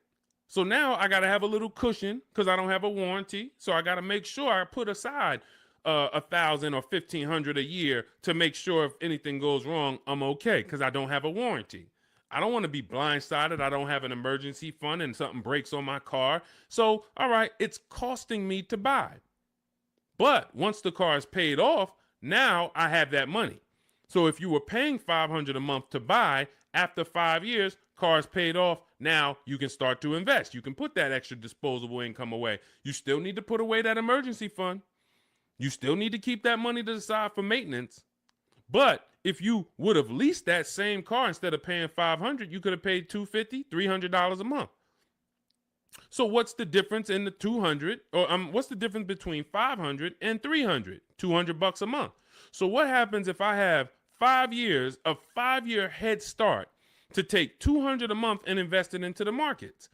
So now I got to have a little cushion because I don't have a warranty. So I got to make sure I put aside $1,000 or $1,500 a year to make sure if anything goes wrong, I'm okay because I don't have a warranty. I don't want to be blindsided. I don't have an emergency fund and something breaks on my car. So, all right, it's costing me to buy. But once the car is paid off, now I have that money. So if you were paying $500 a month to buy, after 5 years, car is paid off. Now you can start to invest. You can put that extra disposable income away. You still need to put away that emergency fund. You still need to keep that money to the side for maintenance. But if you would have leased that same car instead of paying $500, you could have paid $250, $300 a month. So what's the difference in the 200 or what's the difference between 500 and 300? $200 a month. So what happens if I have 5 years, a 5-year head start to take $200 a month and invest it into the markets?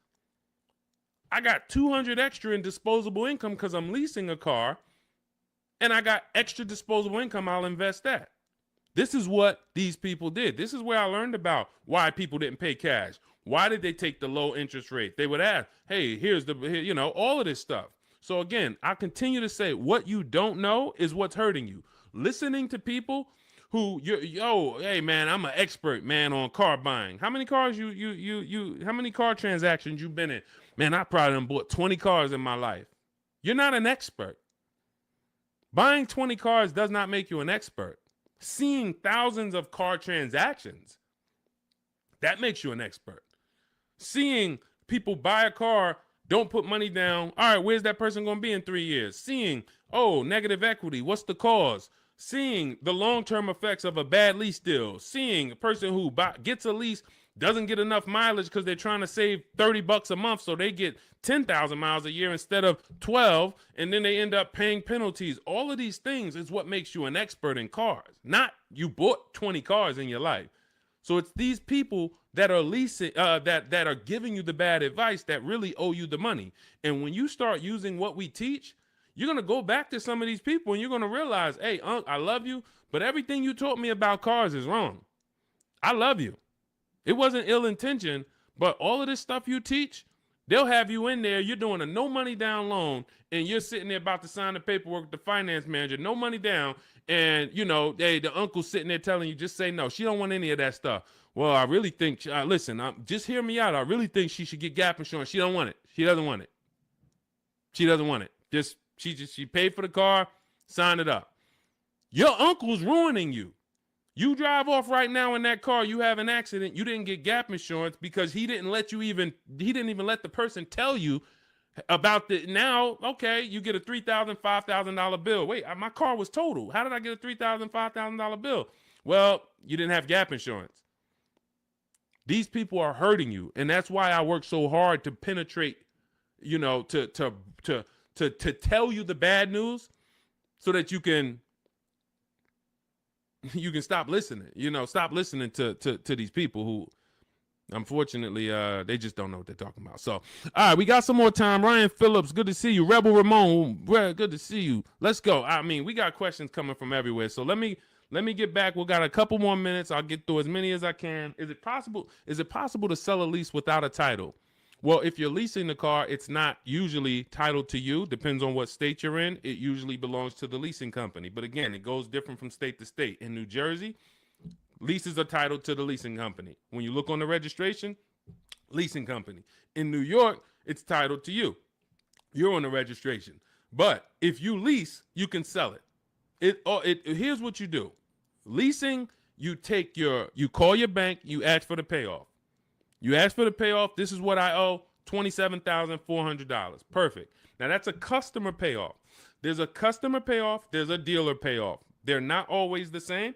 I got $200 extra in disposable income because I'm leasing a car, and I got extra disposable income. I'll invest that. This is what these people did. This is where I learned about why people didn't pay cash. Why did they take the low interest rate? They would ask, hey, here's all of this stuff. So again, I continue to say what you don't know is what's hurting you. listening to people who hey man, I'm an expert, man, on car buying. How many cars how many car transactions you been in? Man, I probably done bought 20 cars in my life. You're not an expert. Buying 20 cars does not make you an expert. Seeing thousands of car transactions, that makes you an expert. Seeing people buy a car, don't put money down. All right, where's that person going to be in 3 years? Seeing, negative equity. What's the cause? Seeing the long-term effects of a bad lease deal. Seeing a person who gets a lease, doesn't get enough mileage because they're trying to save $30 a month, so they get 10,000 miles a year instead of 12, and then they end up paying penalties. All of these things is what makes you an expert in cars, not you bought 20 cars in your life. So it's these people that are leasing, that are giving you the bad advice that really owe you the money. And when you start using what we teach, you're going to go back to some of these people and you're going to realize, hey, Unc, I love you, but everything you taught me about cars is wrong. I love you. It wasn't ill intention, but all of this stuff you teach, they'll have you in there. You're doing a no money down loan and you're sitting there about to sign the paperwork with the finance manager, no money down. And, the uncle's sitting there telling you, just say no. She don't want any of that stuff. Well, I really think, listen, just hear me out. I really think she should get gap insurance. She don't want it. She doesn't want it. She doesn't want it. She paid for the car, sign it up. Your uncle's ruining you. You drive off right now in that car, you have an accident, you didn't get gap insurance because he didn't even let the person tell you about now, okay, you get a $3,000, $5,000 bill. Wait, my car was totaled. How did I get a $3,000, $5,000 bill? Well, you didn't have gap insurance. These people are hurting you, and that's why I work so hard to penetrate, to tell you the bad news so that you can stop listening, stop listening to these people who, unfortunately, they just don't know what they're talking about. So, all right, we got some more time. Ryan Phillips, good to see you. Rebel Ramon, good to see you. Let's go. I mean, we got questions coming from everywhere. So let me get back. We got a couple more minutes. I'll get through as many as I can. Is it possible to sell a lease without a title? Well, if you're leasing the car, it's not usually titled to you. Depends on what state you're in. It usually belongs to the leasing company. But again, it goes different from state to state. In New Jersey, leases are titled to the leasing company. When you look on the registration, leasing company. In New York, it's titled to you. You're on the registration. But if you lease, you can sell it. Here's what you do. Leasing, you call your bank, you ask for the payoff. You ask for the payoff. This is what I owe, $27,400. Perfect. Now, that's a customer payoff. There's a customer payoff. There's a dealer payoff. They're not always the same.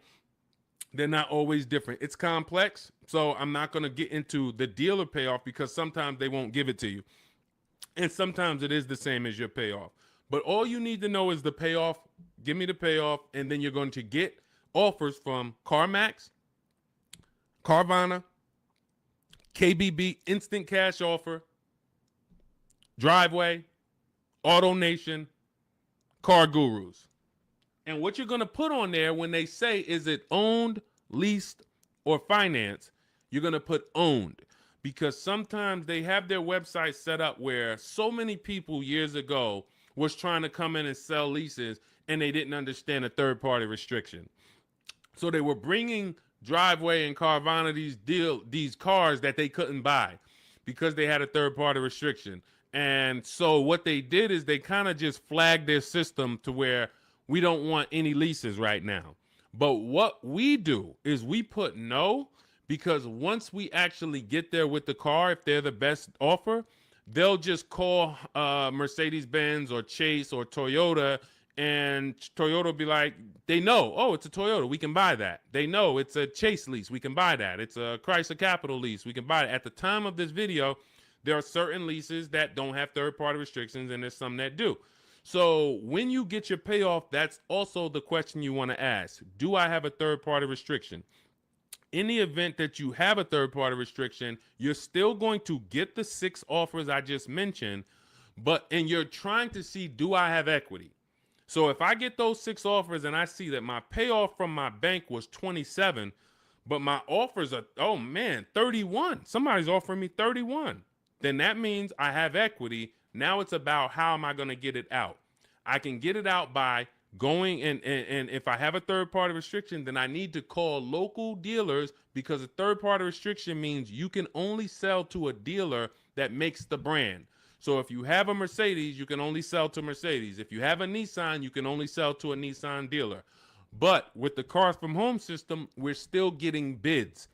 They're not always different. It's complex, so I'm not going to get into the dealer payoff because sometimes they won't give it to you. And sometimes it is the same as your payoff. But all you need to know is the payoff. Give me the payoff, and then you're going to get offers from CarMax, Carvana, KBB, Instant Cash Offer, Driveway, AutoNation, Car Gurus. And what you're going to put on there when they say, is it owned, leased, or financed, you're going to put owned. Because sometimes they have their website set up where so many people years ago was trying to come in and sell leases and they didn't understand a third-party restriction. So they were bringing Driveway and Carvana these cars that they couldn't buy because they had a third-party restriction. And so what they did is they kind of just flagged their system to where we don't want any leases right now. But what we do is we put no, because once we actually get there with the car, if they're the best offer, they'll just call Mercedes-Benz or Chase or Toyota, and Toyota will be like, they know, oh, it's a Toyota, we can buy that. They know it's a Chase lease, we can buy that. It's a Chrysler Capital lease, we can buy it. At the time of this video, there are certain leases that don't have third-party restrictions, and there's some that do. So when you get your payoff, that's also the question you want to ask. Do I have a third-party restriction? In the event that you have a third-party restriction, you're still going to get the 6 offers I just mentioned, and you're trying to see, do I have equity? So if I get those 6 offers and I see that my payoff from my bank was 27, but my offers are, 31. Somebody's offering me 31. Then that means I have equity. Now it's about how am I going to get it out? I can get it out by going and if I have a third party restriction, then I need to call local dealers, because a third party restriction means you can only sell to a dealer that makes the brand. So if you have a Mercedes, you can only sell to Mercedes. If you have a Nissan, you can only sell to a Nissan dealer. But with the Cars from Home system, we're still getting bids.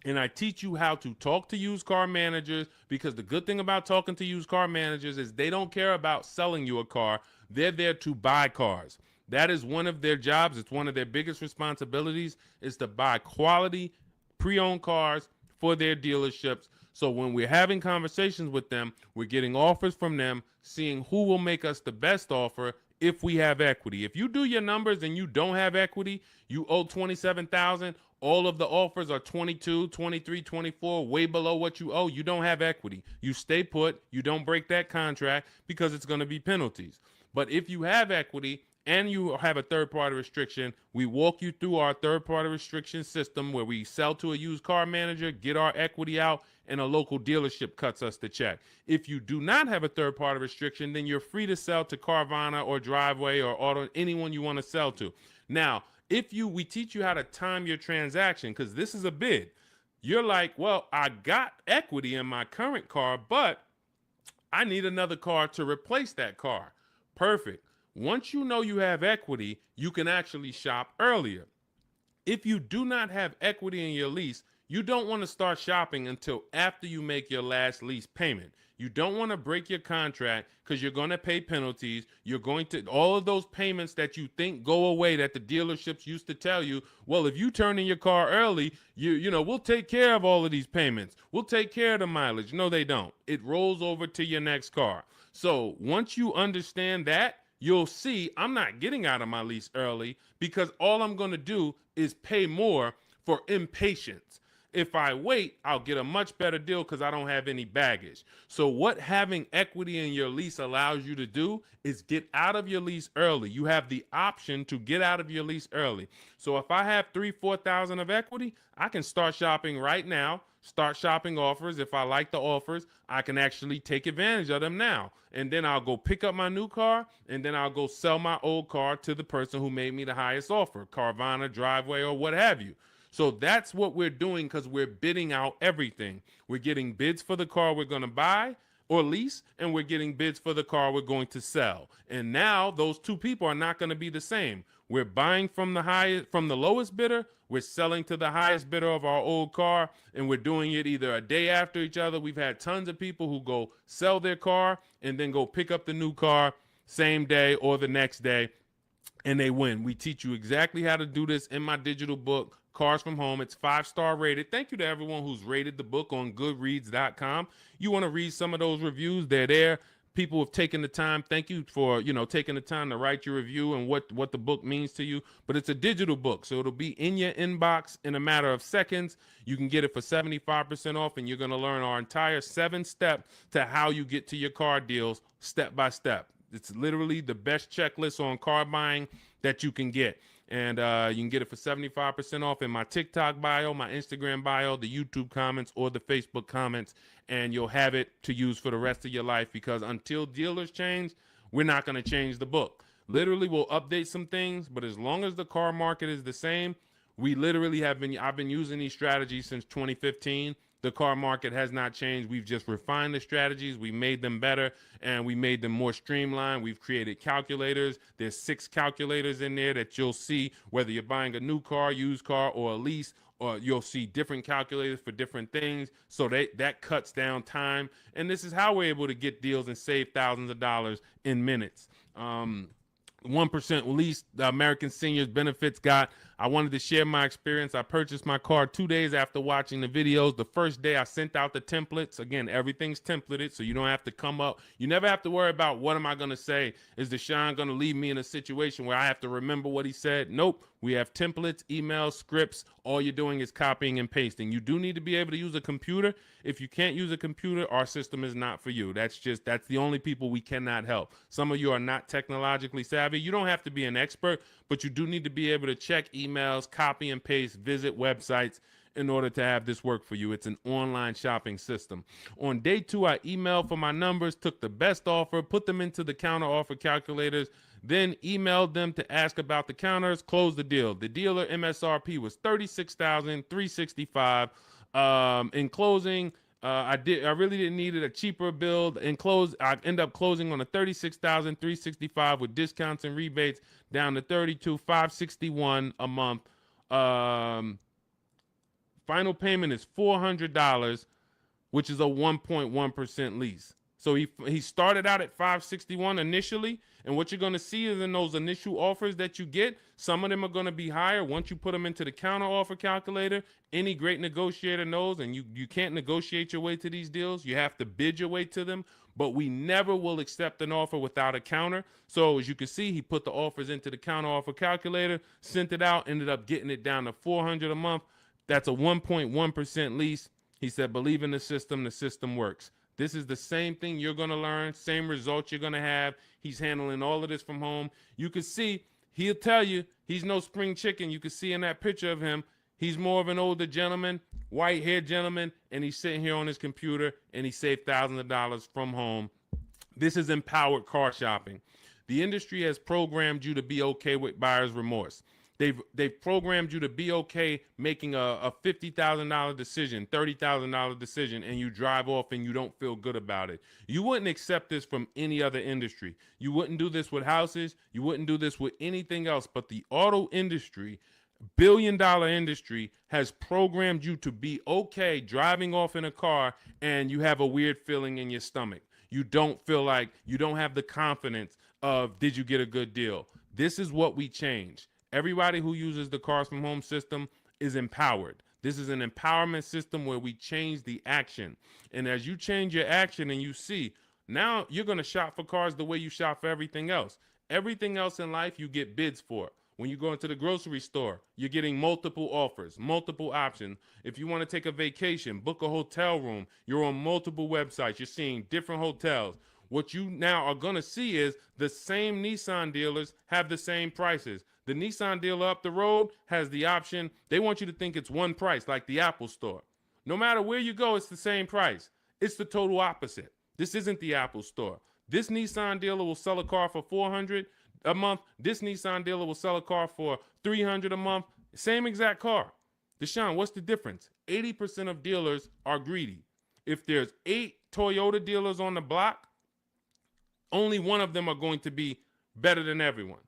And I teach you how to talk to used car managers, because the good thing about talking to used car managers is they don't care about selling you a car. They're there to buy cars. That is one of their jobs. It's one of their biggest responsibilities, is to buy quality pre-owned cars for their dealerships. So when we're having conversations with them, we're getting offers from them, seeing who will make us the best offer if we have equity. If you do your numbers and you don't have equity, you owe $27,000, all of the offers are 22, 23, 24, way below what you owe. You don't have equity. You stay put. You don't break that contract, because it's going to be penalties. But if you have equity and you have a third-party restriction, we walk you through our third-party restriction system, where we sell to a used car manager, get our equity out, and a local dealership cuts us the check. If you do not have a third-party restriction, then you're free to sell to Carvana or Driveway or Auto, anyone you want to sell to. Now, we teach you how to time your transaction, because this is a bid. You're like, well, I got equity in my current car, but I need another car to replace that car. Perfect. Once you know you have equity, you can actually shop earlier. If you do not have equity in your lease, you don't want to start shopping until after you make your last lease payment. You don't want to break your contract, because you're going to pay penalties. You're going to, all of those payments that you think go away, that the dealerships used to tell you, well, if you turn in your car early, we'll take care of all of these payments. We'll take care of the mileage. No, they don't. It rolls over to your next car. So once you understand that, you'll see I'm not getting out of my lease early, because all I'm going to do is pay more for impatience. If I wait, I'll get a much better deal, because I don't have any baggage. So what having equity in your lease allows you to do is get out of your lease early. You have the option to get out of your lease early. So if I have $3,000-4,000 of equity, I can start shopping right now, start shopping offers. If I like the offers, I can actually take advantage of them now. And then I'll go pick up my new car, and then I'll go sell my old car to the person who made me the highest offer, Carvana, Driveway, or what have you. So that's what we're doing, because we're bidding out everything. We're getting bids for the car we're going to buy or lease, and we're getting bids for the car we're going to sell. And now those two people are not going to be the same. We're buying from the lowest bidder, we're selling to the highest bidder of our old car, and we're doing it either a day after each other. We've had tons of people who go sell their car and then go pick up the new car same day or the next day, and they win. We teach you exactly how to do this in my digital book, Cars from Home. It's 5-star rated. Thank you to everyone who's rated the book on goodreads.com. You want to read some of those reviews, they're there. People have taken the time. Thank you for, taking the time to write your review and what the book means to you. But it's a digital book, so it'll be in your inbox in a matter of seconds. You can get it for 75% off, and you're going to learn our entire 7-step to how you get to your car deals step by step. It's literally the best checklist on car buying that you can get. And you can get it for 75% off in my TikTok bio, my Instagram bio, the YouTube comments, or the Facebook comments. And you'll have it to use for the rest of your life, because until dealers change, we're not going to change the book. Literally, we'll update some things, but as long as the car market is the same, I've been using these strategies since 2015. The car market has not changed. We've just refined the strategies. We made them better, and we made them more streamlined. We've created calculators. There's 6 calculators in there that you'll see whether you're buying a new car, used car, or a lease, or you'll see different calculators for different things. So that cuts down time. And this is how we're able to get deals and save thousands of dollars in minutes. 1% lease, the American Seniors Benefits got. I wanted to share my experience. I purchased my car 2 days after watching the videos. The first day I sent out the templates. Again, everything's templated, so you don't have to come up. You never have to worry about what am I going to say. Is Deshone going to leave me in a situation where I have to remember what he said? Nope. We have templates, emails, scripts. All you're doing is copying and pasting. You do need to be able to use a computer. If you can't use a computer, our system is not for you. That's the only people we cannot help. Some of you are not technologically savvy. You don't have to be an expert, but you do need to be able to check emails, copy and paste, visit websites in order to have this work for you. It's an online shopping system. On day 2, I emailed for my numbers, took the best offer, put them into the counter offer calculators. then emailed them to ask about the counters, closed the deal. The dealer MSRP was $36,365. In closing, I really didn't need it, a cheaper build. In close, I end up closing on a $36,365 with discounts and rebates down to $32,561 a month. Final payment is $400, which is a 1.1% lease. So he started out at 561 initially, and what you're going to see is in those initial offers that you get, some of them are going to be higher once you put them into the counter offer calculator. Any great negotiator knows, and you can't negotiate your way to these deals. You have to bid your way to them, but we never will accept an offer without a counter. So as you can see, he put the offers into the counter offer calculator, sent it out, ended up getting it down to $400 a month. That's a 1.1% lease. He said, believe in the system works. This is the same thing you're going to learn, same results you're going to have. He's handling all of this from home. You can see, he'll tell you, he's no spring chicken. You can see in that picture of him, he's more of an older gentleman, white-haired gentleman, and he's sitting here on his computer, and he saved thousands of dollars from home. This is empowered car shopping. The industry has programmed you to be okay with buyer's remorse. They've programmed you to be okay making a $50,000 decision, $30,000 decision, and you drive off and you don't feel good about it. You wouldn't accept this from any other industry. You wouldn't do this with houses. You wouldn't do this with anything else. But the auto industry, billion-dollar industry, has programmed you to be okay driving off in a car and you have a weird feeling in your stomach. You don't feel like, you don't have the confidence of, did you get a good deal? This is what we change. Everybody who uses the Cars from Home system is empowered. This is an empowerment system where we change the action. And as you change your action and you see, now you're going to shop for cars the way you shop for everything else. Everything else in life you get bids for. When you go into the grocery store, you're getting multiple offers, multiple options. If you want to take a vacation, book a hotel room, you're on multiple websites. You're seeing different hotels. What you now are going to see is the same Nissan dealers have the same prices. The Nissan dealer up the road has the option. They want you to think it's one price, like the Apple store. No matter where you go, it's the same price. It's the total opposite. This isn't the Apple store. This Nissan dealer will sell a car for $400 a month. This Nissan dealer will sell a car for $300 a month. Same exact car. Deshone, what's the difference? 80% of dealers are greedy. If there's 8 Toyota dealers on the block, only one of them are going to be better than everyone.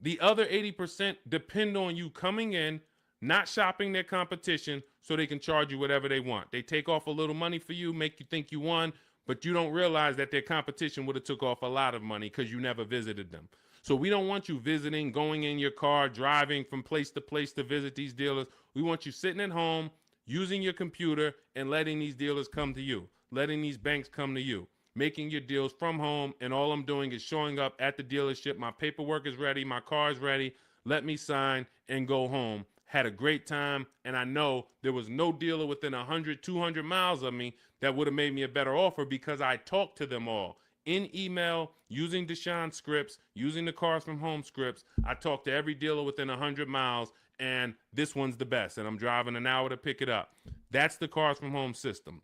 The other 80% depend on you coming in, not shopping their competition so they can charge you whatever they want. They take off a little money for you, make you think you won, but you don't realize that their competition would have took off a lot of money because you never visited them. So we don't want you visiting, going in your car, driving from place to visit these dealers. We want you sitting at home, using your computer, and letting these dealers come to you, letting these banks come to you, making your deals from home, and all I'm doing is showing up at the dealership. My paperwork is ready. My car is ready. Let me sign and go home. Had a great time, and I know there was no dealer within 100, 200 miles of me that would have made me a better offer because I talked to them all. In email, using Deshone scripts, using the Cars from Home scripts, I talked to every dealer within 100 miles, and this one's the best, and I'm driving an hour to pick it up. That's the Cars from Home system.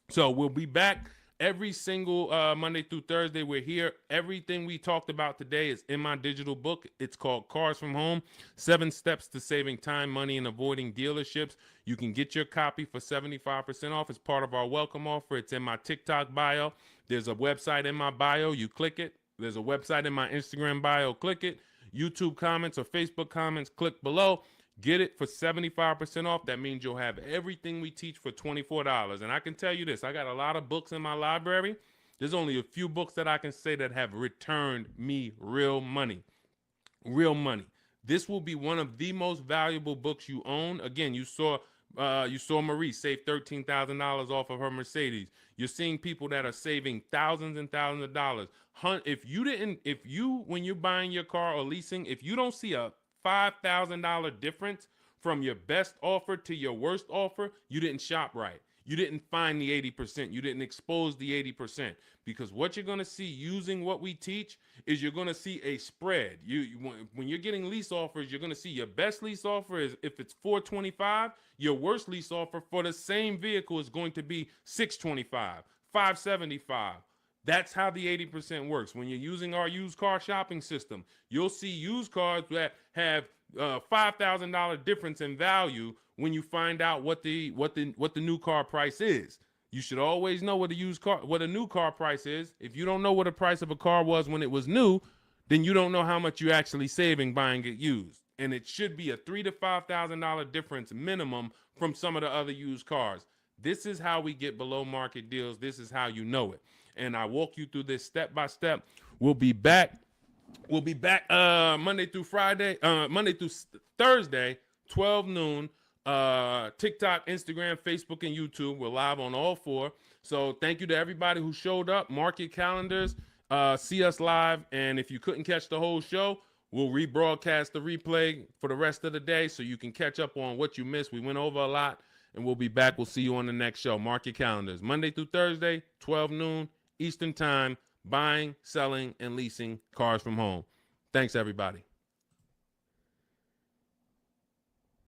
So we'll be back every single Monday through Thursday. We're here. Everything we talked about today is in my digital book. It's called Cars from Home, 7 Steps to Saving Time, Money, and Avoiding Dealerships. You can get your copy for 75% off as part of our welcome offer. It's in my TikTok bio. There's a website in my bio. You click it. There's a website in my Instagram bio. Click it. YouTube comments or Facebook comments, click below. Get it for 75% off. That means you'll have everything we teach for $24. And I can tell you this, I got a lot of books in my library. There's only a few books that I can say that have returned me real money. Real money. This will be one of the most valuable books you own. Again, you saw Marie save $13,000 off of her Mercedes. You're seeing people that are saving thousands and thousands of dollars. When you're buying your car or leasing, if you don't see a $5,000 difference from your best offer to your worst offer, you didn't shop right. You didn't find the 80%. You didn't expose the 80%. Because what you're going to see using what we teach is you're going to see a spread. When you're getting lease offers, you're going to see your best lease offer is if it's $425, your worst lease offer for the same vehicle is going to be $625, $575. That's how the 80% works. When you're using our used car shopping system, you'll see used cars that have $5,000 difference in value when you find out what the new car price is. You should always know what a new car price is. If you don't know what the price of a car was when it was new, then you don't know how much you're actually saving buying it used. And it should be a $3,000 to $5,000 difference minimum from some of the other used cars. This is how we get below market deals. This is how you know it. And I walk you through this step by step. We'll be back. Monday through Friday, Monday through Thursday, 12 noon. TikTok, Instagram, Facebook, and YouTube. We're live on all four. So thank you to everybody who showed up. Mark your calendars. See us live. And if you couldn't catch the whole show, we'll rebroadcast the replay for the rest of the day so you can catch up on what you missed. We went over a lot, and we'll be back. We'll see you on the next show. Mark your calendars. Monday through Thursday, 12 noon Eastern Time, buying, selling, and leasing cars from home. Thanks, everybody.